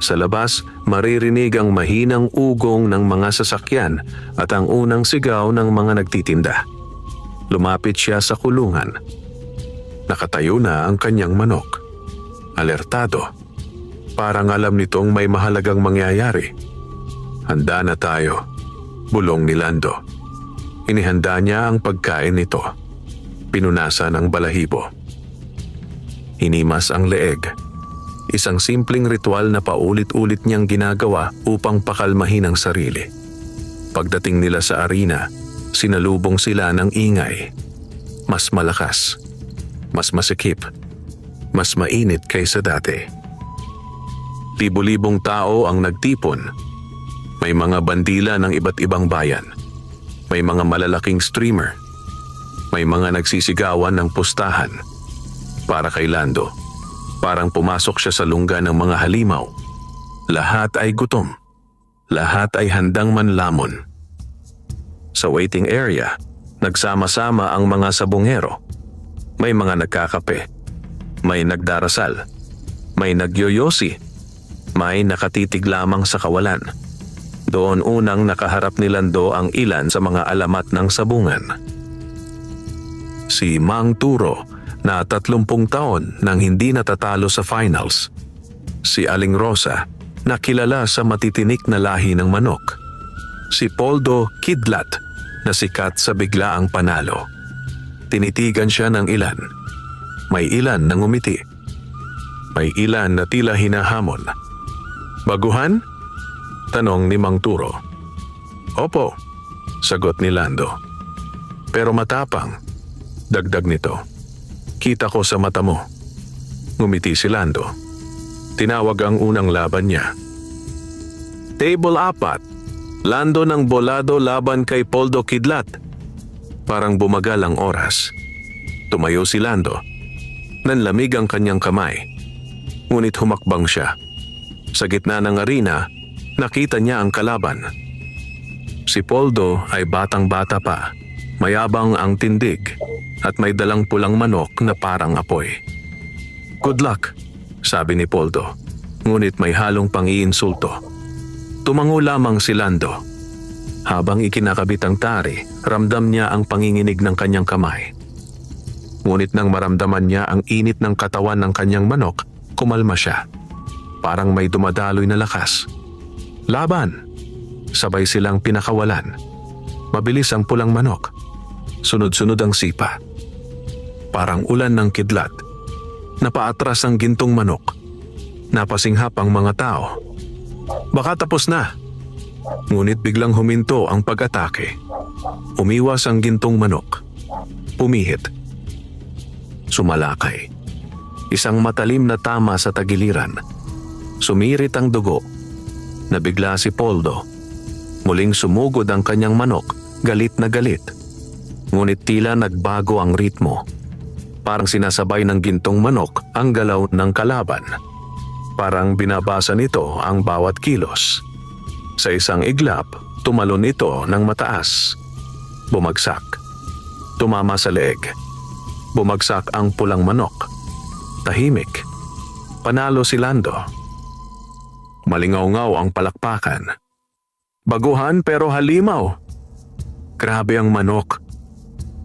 Sa labas, maririnig ang mahinang ugong ng mga sasakyan at ang unang sigaw ng mga nagtitinda. Lumapit siya sa kulungan. Nakatayo na ang kanyang manok. Alertado. Parang alam nitong may mahalagang mangyayari. Handa na tayo, bulong ni Lando. Inihanda niya ang pagkain nito. Pinunasan ang balahibo. Hinimas ang leeg. Isang simpleng ritual na paulit-ulit niyang ginagawa upang pakalmahin ang sarili. Pagdating nila sa arena, sinalubong sila ng ingay. Mas malakas. Mas masikip. Mas mainit kaysa dati. Libo-libong tao ang nagtipon. May mga bandila ng iba't ibang bayan. May mga malalaking streamer. May mga nagsisigawan ng pustahan. Para kay Lando, parang pumasok siya sa lungga ng mga halimaw. Lahat ay gutom. Lahat ay handang manlamon. Sa waiting area, nagsama-sama ang mga sabungero. May mga nagkakape. May nagdarasal. May nagyoyosi. May nakatitig lamang sa kawalan. Doon unang nakaharap ni Lando ang ilan sa mga alamat ng sabungan. Si Mang Turo na 30 taon nang hindi natatalo sa finals. Si Aling Rosa na kilala sa matitinik na lahi ng manok. Si Poldo Kidlat na sikat sa biglaang panalo. Tinitigan siya ng ilan. May ilan na ngumiti. May ilan na tila hinahamon. Baguhan? Tanong ni Mang Turo. Opo, sagot ni Lando. Pero matapang, dagdag nito. Kita ko sa mata mo. Ngumiti si Lando. Tinawag ang unang laban niya. Table 4. Lando ng Bolado laban kay Poldo Kidlat. Parang bumagal ang oras. Tumayo si Lando. Nanlamig ang kanyang kamay. Ngunit humakbang siya. Sa gitna ng arena, nakita niya ang kalaban. Si Poldo ay batang-bata pa. Mayabang ang tindig at may dalang pulang manok na parang apoy. Good luck, sabi ni Poldo. Ngunit may halong pang-iinsulto. Tumango lamang si Lando. Habang ikinakabit ang tari, ramdam niya ang panginginig ng kanyang kamay. Ngunit nang maramdaman niya ang init ng katawan ng kanyang manok, kumalma siya. Parang may dumadaloy na lakas. Laban! Sabay silang pinakawalan. Mabilis ang pulang manok. Sunod-sunod ang sipa. Parang ulan ng kidlat. Napaatras ang gintong manok. Napasinghap ang mga tao. Baka tapos na. Ngunit biglang huminto ang pag-atake. Umiwas ang gintong manok. Pumihit. Sumalakay. Isang matalim na tama sa tagiliran. Sumirit ang dugo. Nabigla si Poldo. Muling sumugod ang kanyang manok, galit na galit. Ngunit tila nagbago ang ritmo. Parang sinasabay ng gintong manok ang galaw ng kalaban. Parang binabasa nito ang bawat kilos. Sa isang iglap, tumalon ito ng mataas. Bumagsak. Tumama sa leeg. Bumagsak ang pulang manok. Tahimik. Panalo si Lando. Malingaw-ngaw ang palakpakan. Baguhan pero halimaw. Grabe ang manok.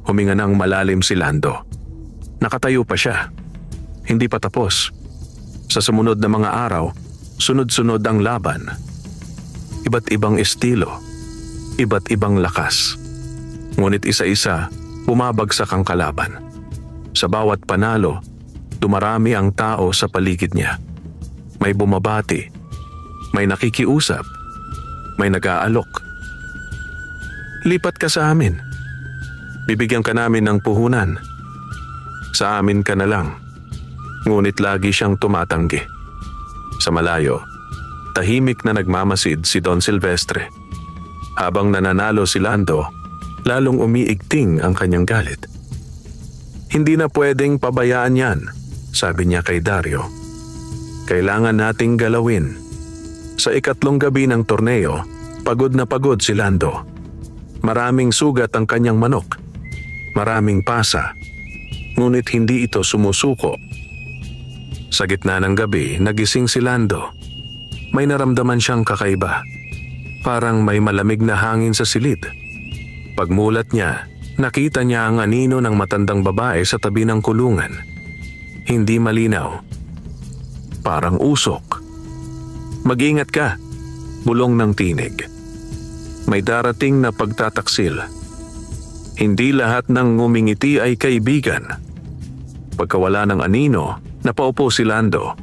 Huminga ng malalim si Lando. Nakatayo pa siya. Hindi pa tapos. Sa sumunod na mga araw, sunod-sunod ang laban. Iba't ibang estilo. Iba't ibang lakas. Ngunit isa-isa, bumabagsak ang kalaban. Sa bawat panalo, dumarami ang tao sa paligid niya. May bumabati. May nakikiusap. May nag-aalok. Lipat ka sa amin. Bibigyan ka namin ng puhunan. Sa amin ka na lang. Ngunit lagi siyang tumatanggi. Sa malayo, tahimik na nagmamasid si Don Silvestre. Habang nananalo si Lando, lalong umiigting ang kanyang galit. Hindi na pwedeng pabayaan yan, sabi niya kay Dario. Kailangan nating galawin. Sa ikatlong gabi ng torneo, pagod na pagod si Lando. Maraming sugat ang kanyang manok. Maraming pasa. Ngunit hindi ito sumusuko. Sa gitna ng gabi, nagising si Lando. May naramdaman siyang kakaiba. Parang may malamig na hangin sa silid. Pagmulat niya, nakita niya ang anino ng matandang babae sa tabi ng kulungan. Hindi malinaw. Parang usok. Mag-ingat ka, bulong ng tinig. May darating na pagtataksil. Hindi lahat ng ngumingiti ay kaibigan. Pagkawala ng anino, napaupo si Lando.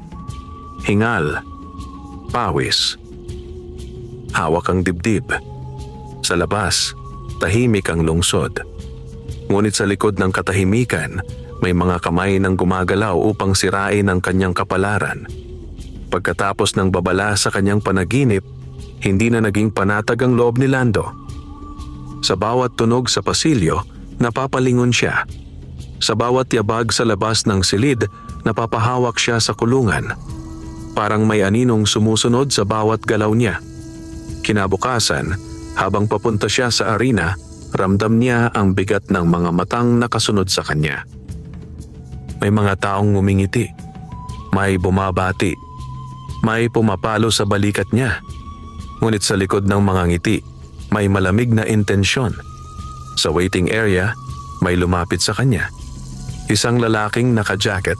Hingal. Pawis. Hawak ang dibdib. Sa labas, tahimik ang lungsod. Ngunit sa likod ng katahimikan, may mga kamay nang gumagalaw upang sirain ang kanyang kapalaran. Pagkatapos ng babala sa kanyang panaginip, hindi na naging panatag ang loob ni Lando. Sa bawat tunog sa pasilyo, napapalingon siya. Sa bawat yabag sa labas ng silid, napapahawak siya sa kulungan. Parang may aninong sumusunod sa bawat galaw niya. Kinabukasan, habang papunta siya sa arena, ramdam niya ang bigat ng mga matang nakasunod sa kanya. May mga taong ngumingiti. May bumabati. May pumapalo sa balikat niya. Ngunit sa likod ng mga ngiti, may malamig na intensyon. Sa waiting area, may lumapit sa kanya. Isang lalaking naka-jacket.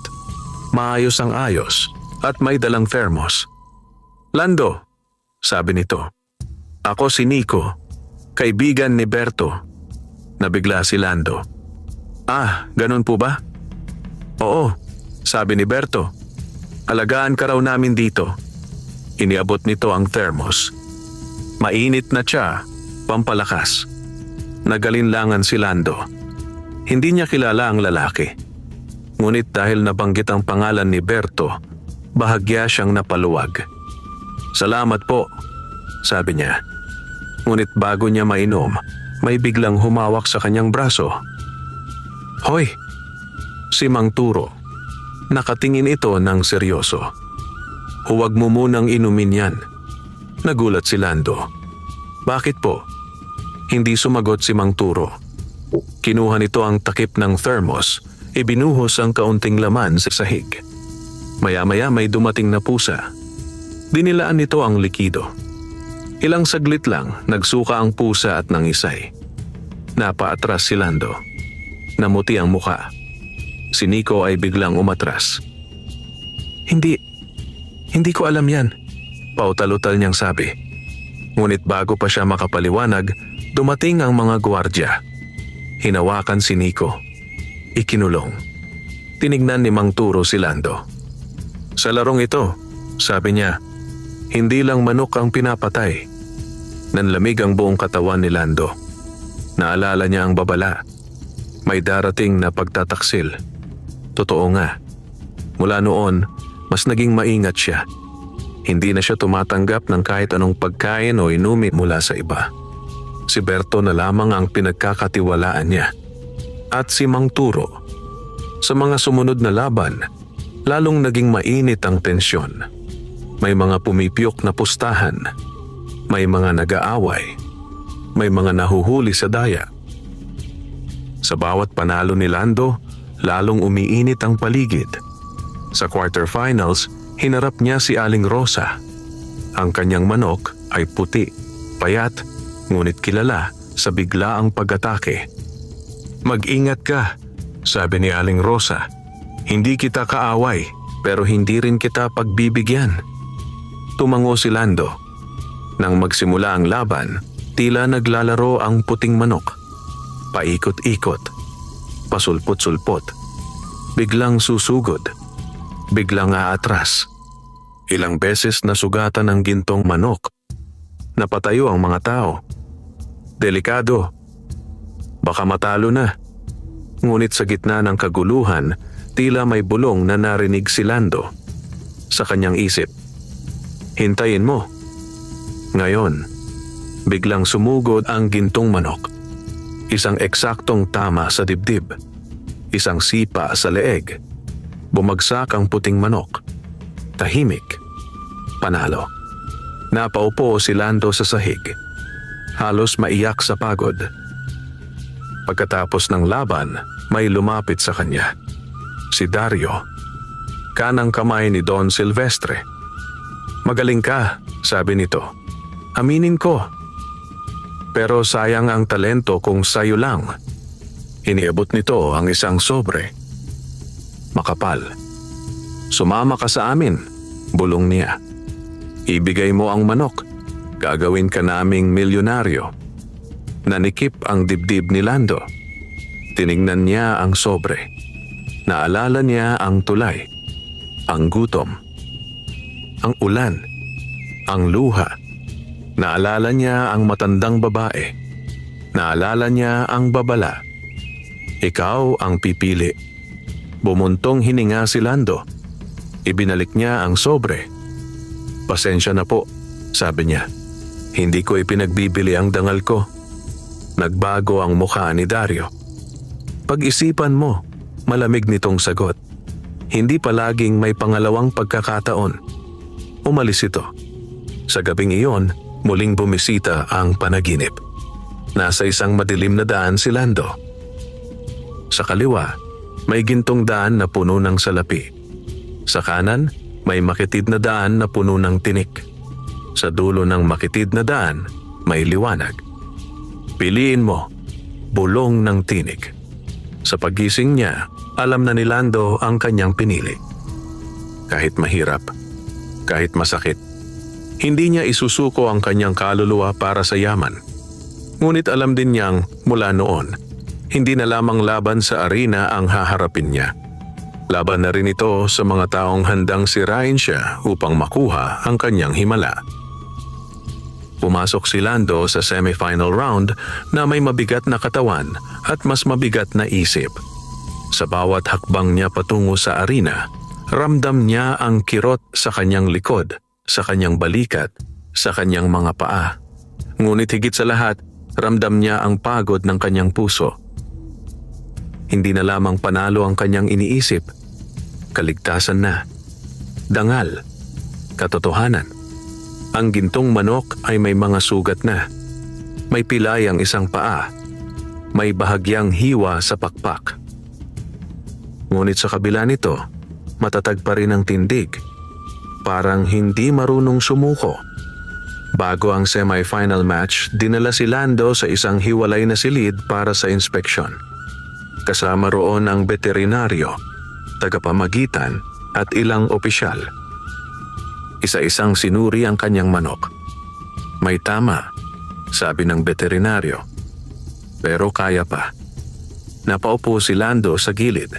Maayos ang ayos at may dalang thermos. Lando, sabi nito. Ako si Nico, kaibigan ni Berto. Nabigla si Lando. Ah, ganun po ba? Oo, sabi ni Berto. Alagaan ka raw namin dito. Iniabot nito ang thermos. Mainit na tsa, pampalakas. Nagalinlangan si Lando. Hindi niya kilala ang lalaki. Ngunit dahil nabanggit ang pangalan ni Berto, bahagya siyang napaluwag. Salamat po, sabi niya. Ngunit bago niya mainom, may biglang humawak sa kanyang braso. Hoy! Si Mang Turo. Nakatingin ito ng seryoso. Huwag mo munang inumin yan. Nagulat si Lando. Bakit po? Hindi sumagot si Mang Turo. Kinuha nito ang takip ng thermos, ibinuhos ang kaunting laman sa sahig. Maya-maya may dumating na pusa. Dinilaan nito ang likido. Ilang saglit lang, nagsuka ang pusa at nangisay. Napaatras si Lando. Namuti ang muka. Si Nico ay biglang umatras. Hindi ko alam yan, pautalutal niyang sabi. Ngunit bago pa siya makapaliwanag, dumating ang mga gwardya. Hinawakan si Nico. Ikinulong. Tinignan ni Mang Turo si Lando. Sa larong ito, sabi niya, hindi lang manok ang pinapatay. Nanlamig ang buong katawan ni Lando. Naalala niya ang babala. May darating na pagtataksil. Totoo nga. Mula noon, mas naging maingat siya. Hindi na siya tumatanggap ng kahit anong pagkain o inumin mula sa iba. Si Berto na lamang ang pinagkakatiwalaan niya. At si Mang Turo. Sa mga sumunod na laban, lalong naging mainit ang tensyon. May mga pumipiyok na pustahan. May mga nag-aaway. May mga nahuhuli sa daya. Sa bawat panalo ni Lando, lalong umiinit ang paligid. Sa quarterfinals, hinarap niya si Aling Rosa. Ang kanyang manok ay puti, payat, ngunit kilala sa biglaang pag-atake. Mag-ingat ka, sabi ni Aling Rosa. Hindi kita kaaway, pero hindi rin kita pagbibigyan. Tumango si Lando. Nang magsimula ang laban, tila naglalaro ang puting manok. Paikot-ikot, pasulpot-sulpot, biglang susugod, biglang aatras. Ilang beses nasugatan ng gintong manok. Napatayo ang mga tao. Delikado. Baka matalo na. Ngunit sa gitna ng kaguluhan, tila may bulong na narinig si Lando. Sa kanyang isip, hintayin mo. Ngayon, biglang sumugod ang gintong manok. Isang eksaktong tama sa dibdib. Isang sipa sa leeg. Bumagsak ang puting manok. Tahimik. Panalo. Napaupo si Lando sa sahig. Halos maiyak sa pagod. Pagkatapos ng laban, may lumapit sa kanya. Si Dario. Kanang kamay ni Don Silvestre. Magaling ka, sabi nito. Aminin ko. Pero sayang ang talento kung sayo lang. Iniabot nito ang isang sobre. Makapal. Sumama ka sa amin, bulong niya. Ibigay mo ang manok. Gagawin ka naming milyonaryo. Nanikip ang dibdib ni Lando. Tinignan niya ang sobre. Naalala niya ang tulay. Ang gutom. Ang ulan. Ang luha. Naalala niya ang matandang babae. Naalala niya ang babala. Ikaw ang pipili. Bumuntong hininga si Lando. Ibinalik niya ang sobre. Pasensya na po, sabi niya. Hindi ko ipinagbibili ang dangal ko. Nagbago ang mukha ni Dario. Pag-isipan mo, malamig nitong sagot. Hindi palaging may pangalawang pagkakataon. Umalis ito. Sa gabing iyon, muling bumisita ang panaginip. Nasa isang madilim na daan si Lando. Sa kaliwa, may gintong daan na puno ng salapi. Sa kanan, may makitid na daan na puno ng tinik. Sa dulo ng makitid na daan, may liwanag. Piliin mo, bulong ng tinik. Sa pagising niya, alam na ni Lando ang kanyang pinili. Kahit mahirap, kahit masakit, hindi niya isusuko ang kanyang kaluluwa para sa yaman. Ngunit alam din niyang mula noon, hindi na lamang laban sa arena ang haharapin niya. Laban na rin ito sa mga taong handang sirain siya upang makuha ang kanyang himala. Pumasok si Lando sa semifinal round na may mabigat na katawan at mas mabigat na isip. Sa bawat hakbang niya patungo sa arena, ramdam niya ang kirot sa kanyang likod, sa kanyang balikat, sa kanyang mga paa. Ngunit higit sa lahat, ramdam niya ang pagod ng kanyang puso. Hindi na lamang panalo ang kanyang iniisip. Kaligtasan na. Dangal. Katotohanan. Ang gintong manok ay may mga sugat na. May pilay ang isang paa. May bahagyang hiwa sa pakpak. Ngunit sa kabila nito, matatag pa rin ang tindig. Parang hindi marunong sumuko. Bago ang semifinal match, dinala si Lando sa isang hiwalay na silid para sa inspeksyon. Kasama roon ang veterinaryo, tagapamagitan at ilang opisyal. Isa-isang sinuri ang kanyang manok. May tama, sabi ng veterinaryo. Pero kaya pa. Napaupo si Lando sa gilid.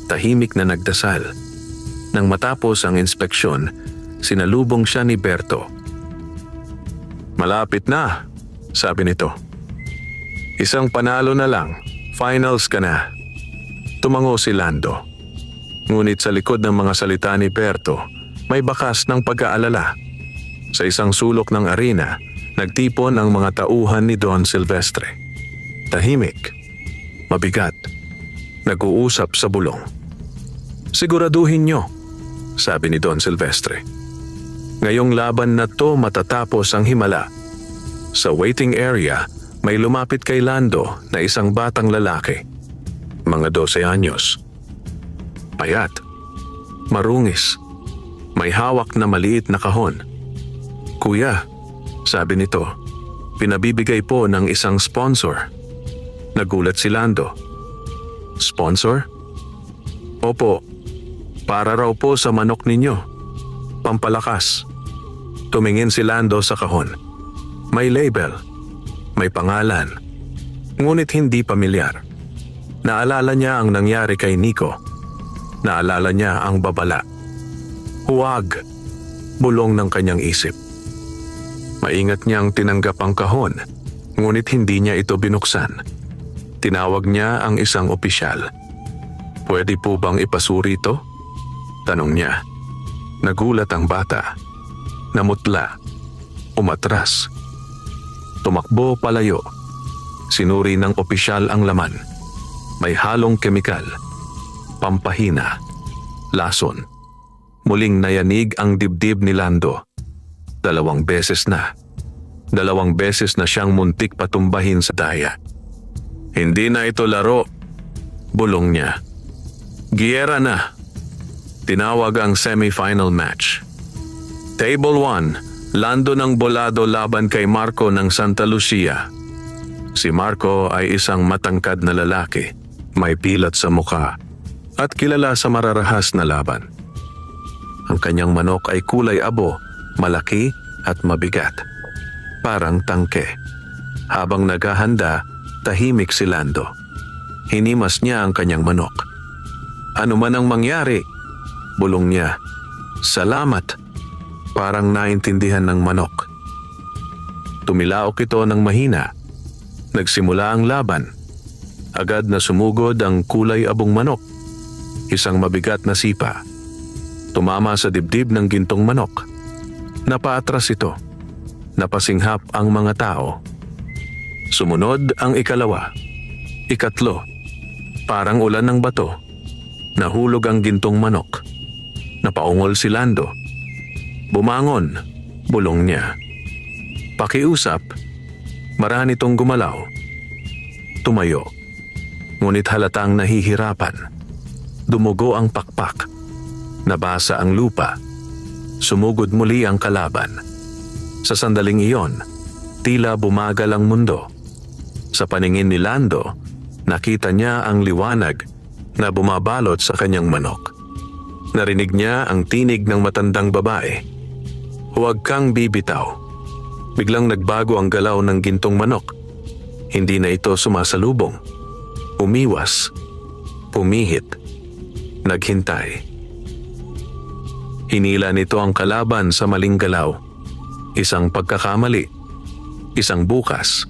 Tahimik na nagdasal. Nang matapos ang inspeksyon, sinalubong siya ni Berto. Malapit na, sabi nito. Isang panalo na lang, finals ka na. Tumango si Lando. Ngunit sa likod ng mga salita ni Berto, may bakas ng pag-aalala. Sa isang sulok ng arena, nagtipon ang mga tauhan ni Don Silvestre. Tahimik, mabigat, nag-uusap sa bulong. Siguraduhin nyo, sabi ni Don Silvestre. Ngayong laban na to matatapos ang himala. Sa waiting area, may lumapit kay Lando na isang batang lalaki. Mga 12 anyos. Payat, marungis, may hawak na maliit na kahon. Kuya, sabi nito, pinabibigay po ng isang sponsor. Nagulat si Lando. Sponsor? Opo, para raw po sa manok ninyo. Pampalakas. Tumingin si Lando sa kahon. May label, may pangalan, ngunit hindi pamilyar. Naalala niya ang nangyari kay Nico. Naalala niya ang babala. Huwag, bulong ng kanyang isip. Maingat niyang tinanggap ang kahon, ngunit hindi niya ito binuksan. Tinawag niya ang isang opisyal. Pwede po bang ipasuri ito? Tanong niya. Nagulat ang bata. Namutla. Umatras. Tumakbo palayo. Sinuri ng opisyal ang laman. May halong kemikal. Pampahina. Lason. Muling nayanig ang dibdib ni Lando. 2 beses na. 2 beses na siyang muntik patumbahin sa daya. Hindi na ito laro, bulong niya. Giyera na. Tinawag ang semifinal match. Table 1, Lando ng Bolado laban kay Marco ng Santa Lucia. Si Marco ay isang matangkad na lalaki, may pilat sa mukha, at kilala sa mararahas na laban. Ang kanyang manok ay kulay abo, malaki at mabigat. Parang tangke. Habang naghahanda, tahimik si Lando. Hinimas niya ang kanyang manok. Ano man ang mangyari, bulong niya. Salamat. Parang naintindihan ng manok. Tumilaok ito ng mahina. Nagsimula ang laban. Agad na sumugod ang kulay abong manok. Isang mabigat na sipa. Tumama sa dibdib ng gintong manok. Napaatras ito. Napasinghap ang mga tao. Sumunod ang ikalawa. Ikatlo. Parang ulan ng bato. Nahulog ang gintong manok. Napaungol si Lando. Bumangon, bulong niya. Pakiusap. Marami itong gumalaw. Tumayo. Ngunit halatang nahihirapan. Dumugo ang pakpak. Nabasa ang lupa. Sumugod muli ang kalaban. Sa sandaling iyon, tila bumagal ang mundo. Sa paningin ni Lando, nakita niya ang liwanag na bumabalot sa kanyang manok. Narinig niya ang tinig ng matandang babae. Huwag kang bibitaw. Biglang nagbago ang galaw ng gintong manok. Hindi na ito sumasalubong. Umiwas. Pumihit. Naghintay. Hinila nito ang kalaban sa maling galaw. Isang pagkakamali. Isang bukas.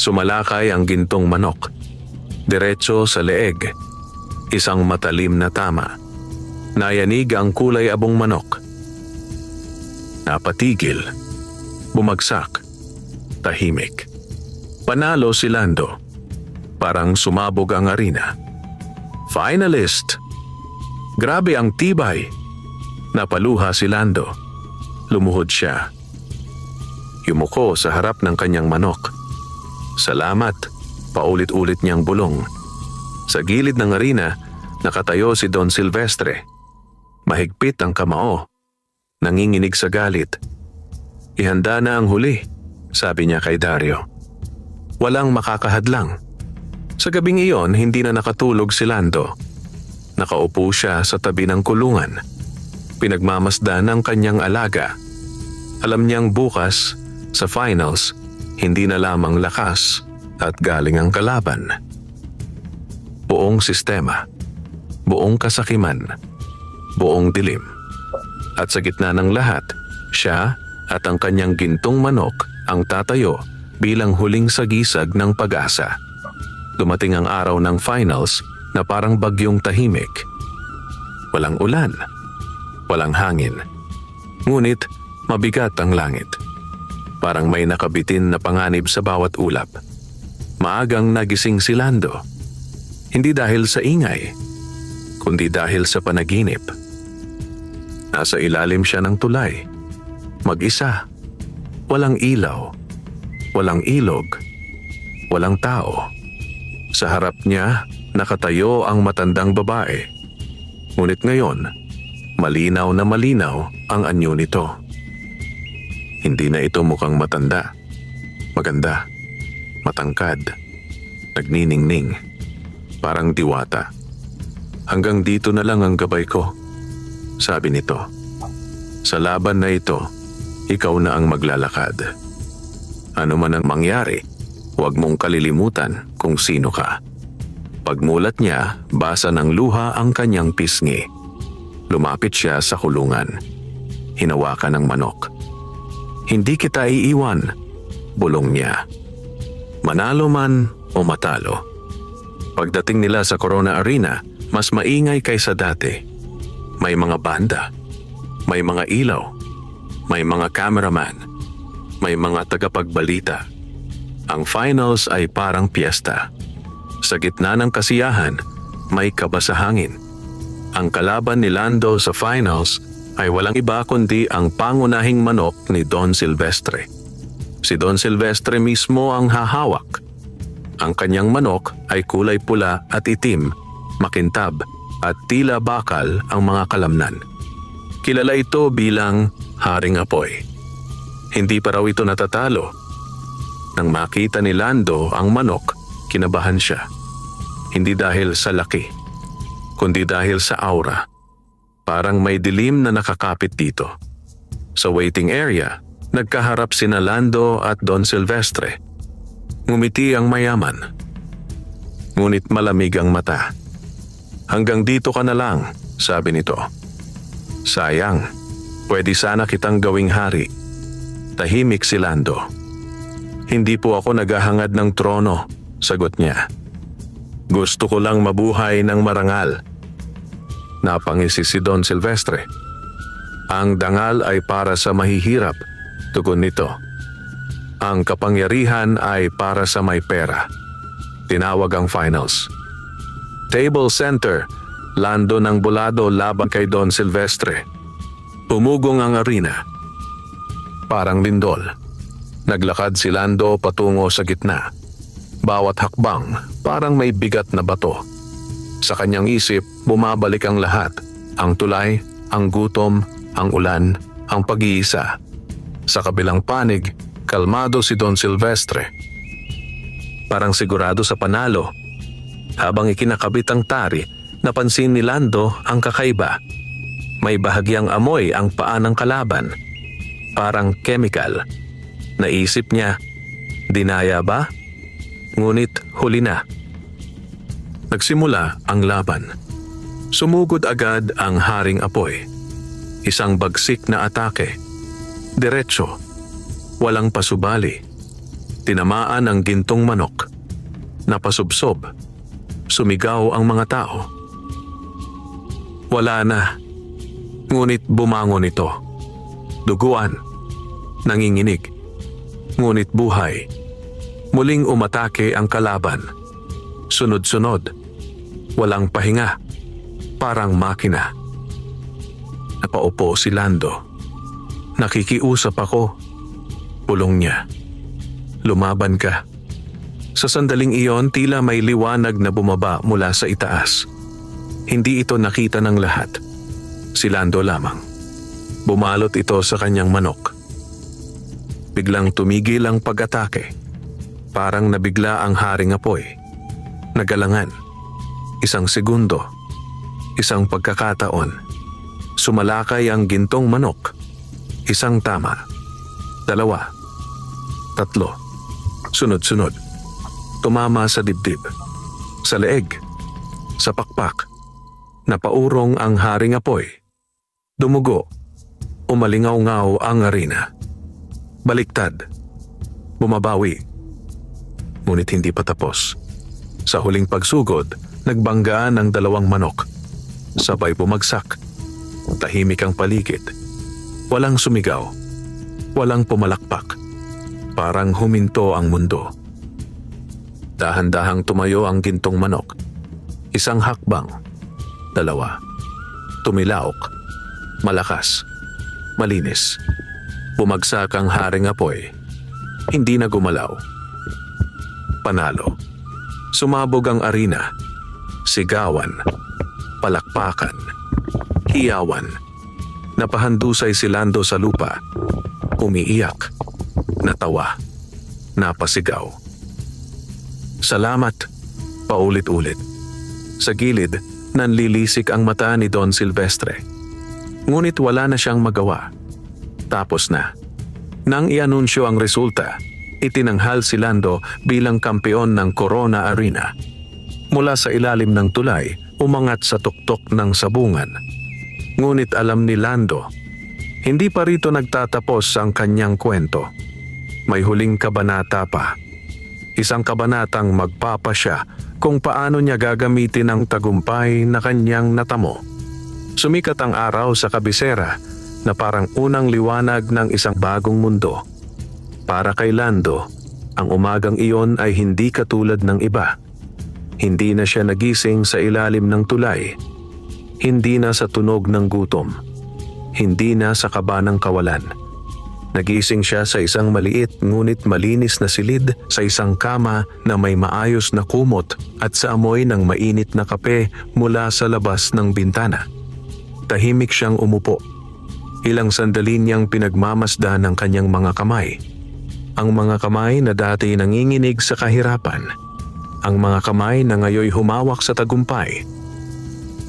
Sumalakay ang gintong manok. Diretso sa leeg. Isang matalim na tama. Nayanig ang kulay abong manok. Napatigil. Bumagsak. Tahimik. Panalo si Lando. Parang sumabog ang arena. Finalist! Grabe ang tibay! Napaluha si Lando. Lumuhod siya. Yumuko sa harap ng kanyang manok. Salamat! Paulit-ulit niyang bulong. Sa gilid ng arena, nakatayo si Don Silvestre. Mahigpit ang kamao. Nanginginig sa galit. Ihanda na ang huli, sabi niya kay Dario. Walang makakahadlang. Sa gabing iyon, hindi na nakatulog si Lando. Nakaupo siya sa tabi ng kulungan. Pinagmamasdan ang kanyang alaga. Alam niyang bukas, Sa finals, hindi na lamang lakas at galing ang kalaban. Buong sistema, buong kasakiman, buong dilim. At sa gitna ng lahat, siya at ang kanyang gintong manok ang tatayo bilang huling sagisag ng pag-asa. Dumating ang araw ng finals na parang bagyong tahimik. Walang ulan, walang hangin. Ngunit mabigat ang langit. Parang may nakabitin na panganib sa bawat ulap. Maagang nagising si Lando. Hindi dahil sa ingay, kundi dahil sa panaginip. Nasa ilalim siya ng tulay. Mag-isa. Walang ilaw. Walang ilog. Walang tao. Sa harap niya, nakatayo ang matandang babae. Ngunit ngayon, malinaw na malinaw ang anyo nito. Hindi na ito mukhang matanda. Maganda. Matangkad. Nagniningning. Parang diwata. Hanggang dito na lang ang gabay ko, sabi nito. Sa laban na ito, ikaw na ang maglalakad. Ano man ang mangyari, huwag mong kalilimutan kung sino ka. Pagmulat niya, basa ng luha ang kanyang pisngi. Lumapit siya sa kulungan. Hinawakan ng manok. Hindi kita iiwan, bulong niya. Manalo man o matalo. Pagdating nila sa Corona Arena, mas maingay kaysa dati. May mga banda, may mga ilaw, may mga cameraman, may mga tagapagbalita. Ang finals ay parang piyesta. Sa gitna ng kasiyahan, may kabasahangin. Ang kalaban ni Lando sa finals ay walang iba kundi ang pangunahing manok ni Don Silvestre. Si Don Silvestre mismo ang hahawak. Ang kanyang manok ay kulay pula at itim, makintab at tila bakal ang mga kalamnan. Kilala ito bilang Haring Apoy. Hindi pa raw ito natatalo. Nang makita ni Lando ang manok, kinabahan siya. Hindi dahil sa laki, kundi dahil sa aura. Parang may dilim na nakakapit dito. Sa waiting area, nagkaharap sina Lando at Don Silvestre. Ngumiti ang mayaman. Ngunit malamig ang mata. Hanggang dito ka na lang, sabi nito. Sayang, pwede sana kitang gawing hari. Tahimik si Lando. Hindi po ako naghahangad ng trono, sagot niya. Gusto ko lang mabuhay ng marangal. Napangisi si Don Silvestre. Ang dangal ay para sa mahihirap, tugon nito. Ang kapangyarihan ay para sa may pera. Tinawag ang finals. Table center, Lando ng Bolado laban kay Don Silvestre. Pumugong ang arena. Parang lindol. Naglakad si Lando patungo sa gitna. Bawat hakbang, parang may bigat na bato. Sa kanyang isip, bumabalik ang lahat. Ang tulay, ang gutom, ang ulan, ang pag-iisa. Sa kabilang panig, kalmado si Don Silvestre. Parang sigurado sa panalo. Habang ikinakabit ang tari, napansin ni Lando ang kakaiba. May bahagyang amoy ang paa ng kalaban. Parang chemical. Naisip niya, dinaya ba? Ngunit huli na. Nagsimula ang laban. Sumugod agad ang Haring Apoy. Isang bagsik na atake. Diretso. Walang pasubali. Tinamaan ang gintong manok. Napasubsob. Sumigaw ang mga tao. Wala na. Ngunit bumangon ito. Duguan. Nanginginig. Ngunit buhay. Muling umatake ang kalaban. Sunod-sunod. Walang pahinga. Parang makina. Napaupo si Lando. Nakikiusap ako. Pulong niya. Lumaban ka. Sa sandaling iyon, tila may liwanag na bumaba mula sa itaas. Hindi ito nakita ng lahat. Si Lando lamang. Bumalot ito sa kanyang manok. Biglang tumigil ang pag-atake. Parang nabigla ang Haring Apoy. Nagalangan. Isang segundo. Isang pagkakataon. Sumalakay ang gintong manok. Isang tama. Dalawa. Tatlo. Sunod-sunod. Tumama sa dibdib, sa leeg, sa pakpak. Napaurong ang haring apoy. Dumugo. Umalingaw-ngaw ang arena. Baliktad. Bumabawi. Ngunit hindi pa tapos. Sa huling pagsugod, nagbanggaan ang dalawang manok. Sabay bumagsak. Tahimik ang paligid. Walang sumigaw. Walang pumalakpak. Parang huminto ang mundo. Dahan-dahang tumayo ang gintong manok. Isang hakbang. Dalawa. Tumilaok. Malakas. Malinis. Bumagsak ang haring apoy. Hindi na gumalaw. Panalo. Sumabog ang arena. Sigawan. Palakpakan. Hiyawan. Napahandusay si Lando sa lupa. Umiiyak. Natawa. Napasigaw. Salamat. Paulit-ulit. Sa gilid, nanlilisik ang mata ni Don Silvestre. Ngunit wala na siyang magawa. Tapos na. Nang i-anunsyo ang resulta, itinanghal si Lando bilang kampeon ng Corona Arena. Mula sa ilalim ng tulay, umangat sa tuktok ng sabungan. Ngunit alam ni Lando, hindi pa rito nagtatapos ang kanyang kwento. May huling kabanata pa. Isang kabanatang magpapasya kung paano niya gagamitin ang tagumpay na kanyang natamo. Sumikat ang araw sa kabisera na parang unang liwanag ng isang bagong mundo. Para kay Lando, ang umagang iyon ay hindi katulad ng iba. Hindi na siya nagising sa ilalim ng tulay. Hindi na sa tunog ng gutom. Hindi na sa kaba ng kawalan. Nagising siya sa isang maliit ngunit malinis na silid sa isang kama na may maayos na kumot at sa amoy ng mainit na kape mula sa labas ng bintana. Tahimik siyang umupo. Ilang sandali niyang pinagmamasdan ang kanyang mga kamay. Ang mga kamay na dati nanginginig sa kahirapan. Ang mga kamay na ngayoy humawak sa tagumpay.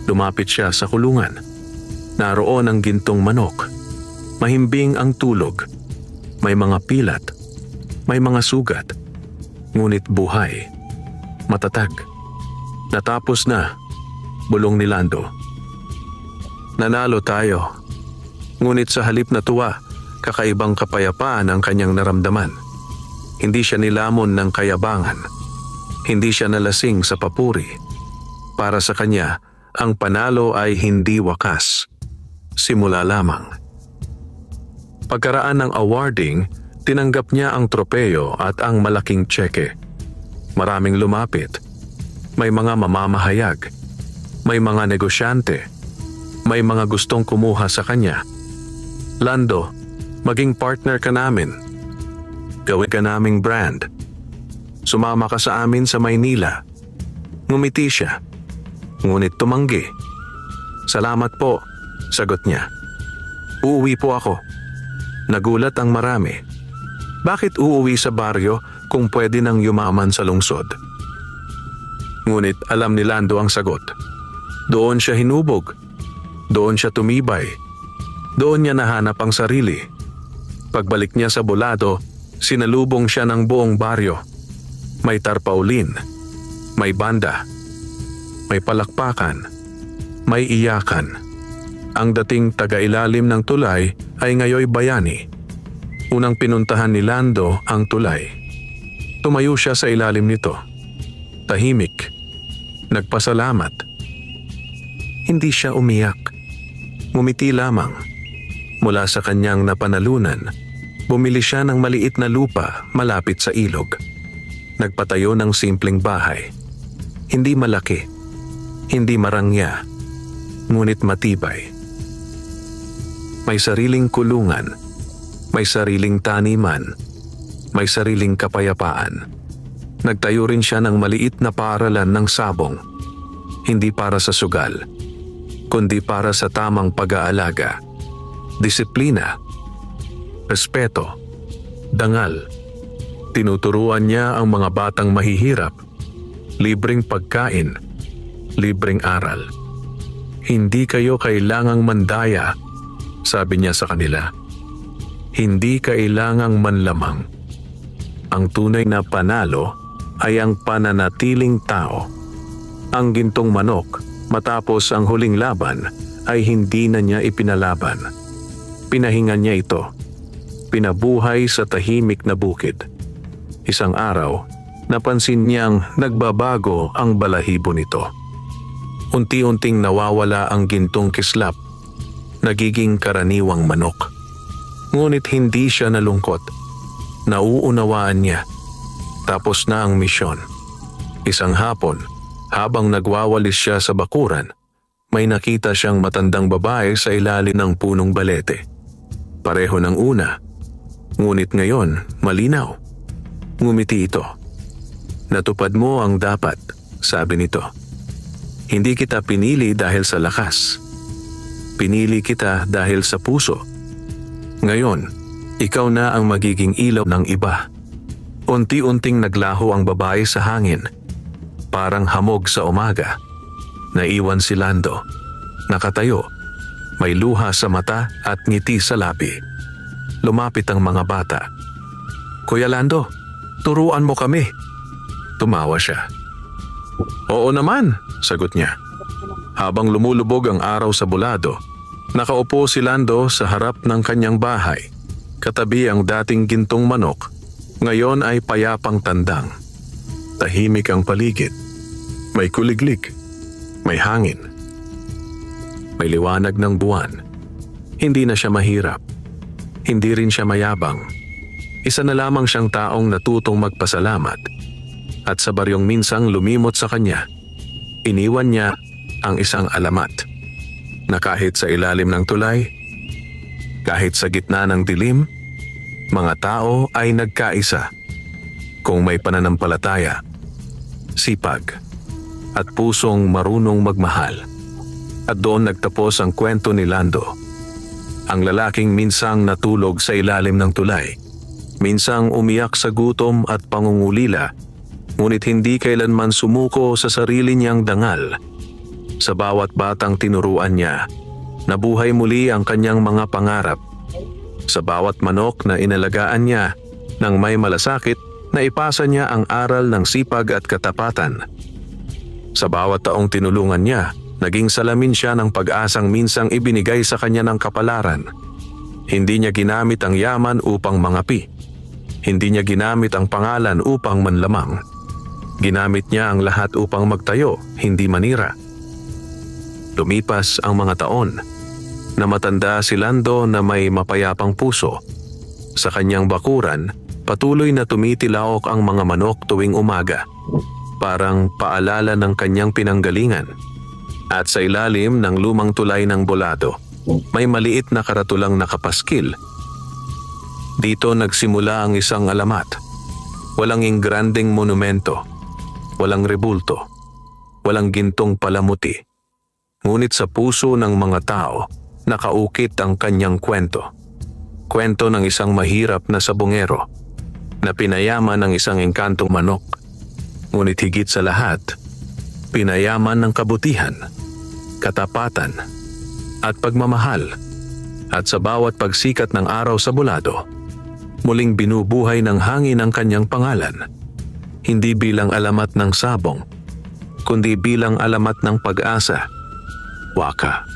Lumapit siya sa kulungan. Naroon ang gintong manok. Mahimbing ang tulog. May mga pilat. May mga sugat. Ngunit buhay. Matatag. Natapos na. Bulong ni Lando. Nanalo tayo. Ngunit sa halip na tuwa, kakaibang kapayapaan ang kanyang naramdaman. Hindi siya nilamon ng kayabangan. Hindi siya nalasing sa papuri. Para sa kanya, ang panalo ay hindi wakas. Simula lamang. Pagkaraan ng awarding, tinanggap niya ang tropeyo at ang malaking tseke. Maraming lumapit. May mga mamamahayag. May mga negosyante. May mga gustong kumuha sa kanya. Lando, maging partner ka namin. Gawin ka naming brand. Sumama ka sa amin sa Maynila. Ngumiti siya. Ngunit tumanggi. Salamat po, sagot niya. Uuwi po ako. Nagulat ang marami. Bakit uuwi sa baryo kung pwede nang yumaman sa lungsod? Ngunit alam ni Lando ang sagot. Doon siya hinubog. Doon siya tumibay. Doon niya nahanap ang sarili. Pagbalik niya sa Bolado, sinalubong siya ng buong baryo. May tarpaulin. May banda. May palakpakan. May iyakan. Ang dating taga-ilalim ng tulay ay ngayoy bayani. Unang pinuntahan ni Lando ang tulay. Tumayo siya sa ilalim nito. Tahimik. Nagpasalamat. Hindi siya umiyak. Ngumiti lamang. Mula sa kanyang napanalunan, bumili siya ng maliit na lupa malapit sa ilog. Nagpatayo ng simpleng bahay. Hindi malaki. Hindi marangya. Ngunit matibay. May sariling kulungan, may sariling taniman, may sariling kapayapaan. Nagtayo rin siya ng maliit na paaralan ng sabong, hindi para sa sugal, kundi para sa tamang pag-aalaga, disiplina, respeto, dangal. Tinuturuan niya ang mga batang mahihirap, libreng pagkain, libreng aral. Hindi kayo kailangang mandaya, sabi niya sa kanila. Hindi kailangang manlamang. Ang tunay na panalo ay ang pananatiling tao. Ang gintong manok, matapos ang huling laban, ay hindi na niya ipinalaban. Pinahingan niya ito. Pinabuhay sa tahimik na bukid. Isang araw, napansin niyang nagbabago ang balahibo nito. Unti-unting nawawala ang gintong kislap. Nagiging karaniwang manok. Ngunit hindi siya nalungkot. Nauunawaan niya. Tapos na ang misyon. Isang hapon, habang nagwawalis siya sa bakuran, may nakita siyang matandang babae sa ilalim ng punong balete. Pareho ng una, ngunit ngayon malinaw. Ngumiti ito. Natupad mo ang dapat, sabi nito. Hindi kita pinili dahil sa lakas. Pinili kita dahil sa puso. Ngayon, ikaw na ang magiging ilaw ng iba. Unti-unting naglaho ang babae sa hangin. Parang hamog sa umaga. Naiwan si Lando. Nakatayo. May luha sa mata at ngiti sa labi. Lumapit ang mga bata. Kuya Lando, turuan mo kami. Tumawa siya. Oo naman, sagot niya. Habang lumulubog ang araw sa bulado, nakaupo si Lando sa harap ng kanyang bahay. Katabi ang dating gintong manok, ngayon ay payapang tandang. Tahimik ang paligid. May kuliglig. May hangin. May liwanag ng buwan. Hindi na siya mahirap. Hindi rin siya mayabang. Isa na lamang siyang taong natutong magpasalamat. At sa baryong minsang lumimot sa kanya, iniwan niya ang isang alamat na kahit sa ilalim ng tulay, kahit sa gitna ng dilim, mga tao ay nagkaisa kung may pananampalataya, sipag, at pusong marunong magmahal. At doon nagtapos ang kwento ni Lando. Ang lalaking minsang natulog sa ilalim ng tulay, minsang umiyak sa gutom at pangungulila, ngunit hindi kailanman sumuko sa sarili niyang dangal. Sa bawat batang tinuruan niya, nabuhay muli ang kanyang mga pangarap. Sa bawat manok na inalagaan niya, nang may malasakit, naipasa niya ang aral ng sipag at katapatan. Sa bawat taong tinulungan niya, naging salamin siya ng pag-asang minsang ibinigay sa kanya ng kapalaran. Hindi niya ginamit ang yaman upang mangapi. Hindi niya ginamit ang pangalan upang manlamang. Ginamit niya ang lahat upang magtayo, hindi manira. Lumipas ang mga taon. Namatanda si Lando na may mapayapang puso. Sa kanyang bakuran, patuloy na tumitilaok ang mga manok tuwing umaga. Parang paalala ng kanyang pinanggalingan. At sa ilalim ng lumang tulay ng bulado, may maliit na karatulang nakapaskil. Dito nagsimula ang isang alamat. Walang ingranding monumento. Walang rebulto. Walang gintong palamuti. Ngunit sa puso ng mga tao, nakaukit ang kanyang kwento. Kwento ng isang mahirap na sabongero na pinayaman ng isang engkantong manok. Ngunit higit sa lahat, pinayaman ng kabutihan, katapatan, at pagmamahal. At sa bawat pagsikat ng araw sa bulado, muling binubuhay ng hangin ang kanyang pangalan. Hindi bilang alamat ng sabong, kundi bilang alamat ng pag-asa, waka,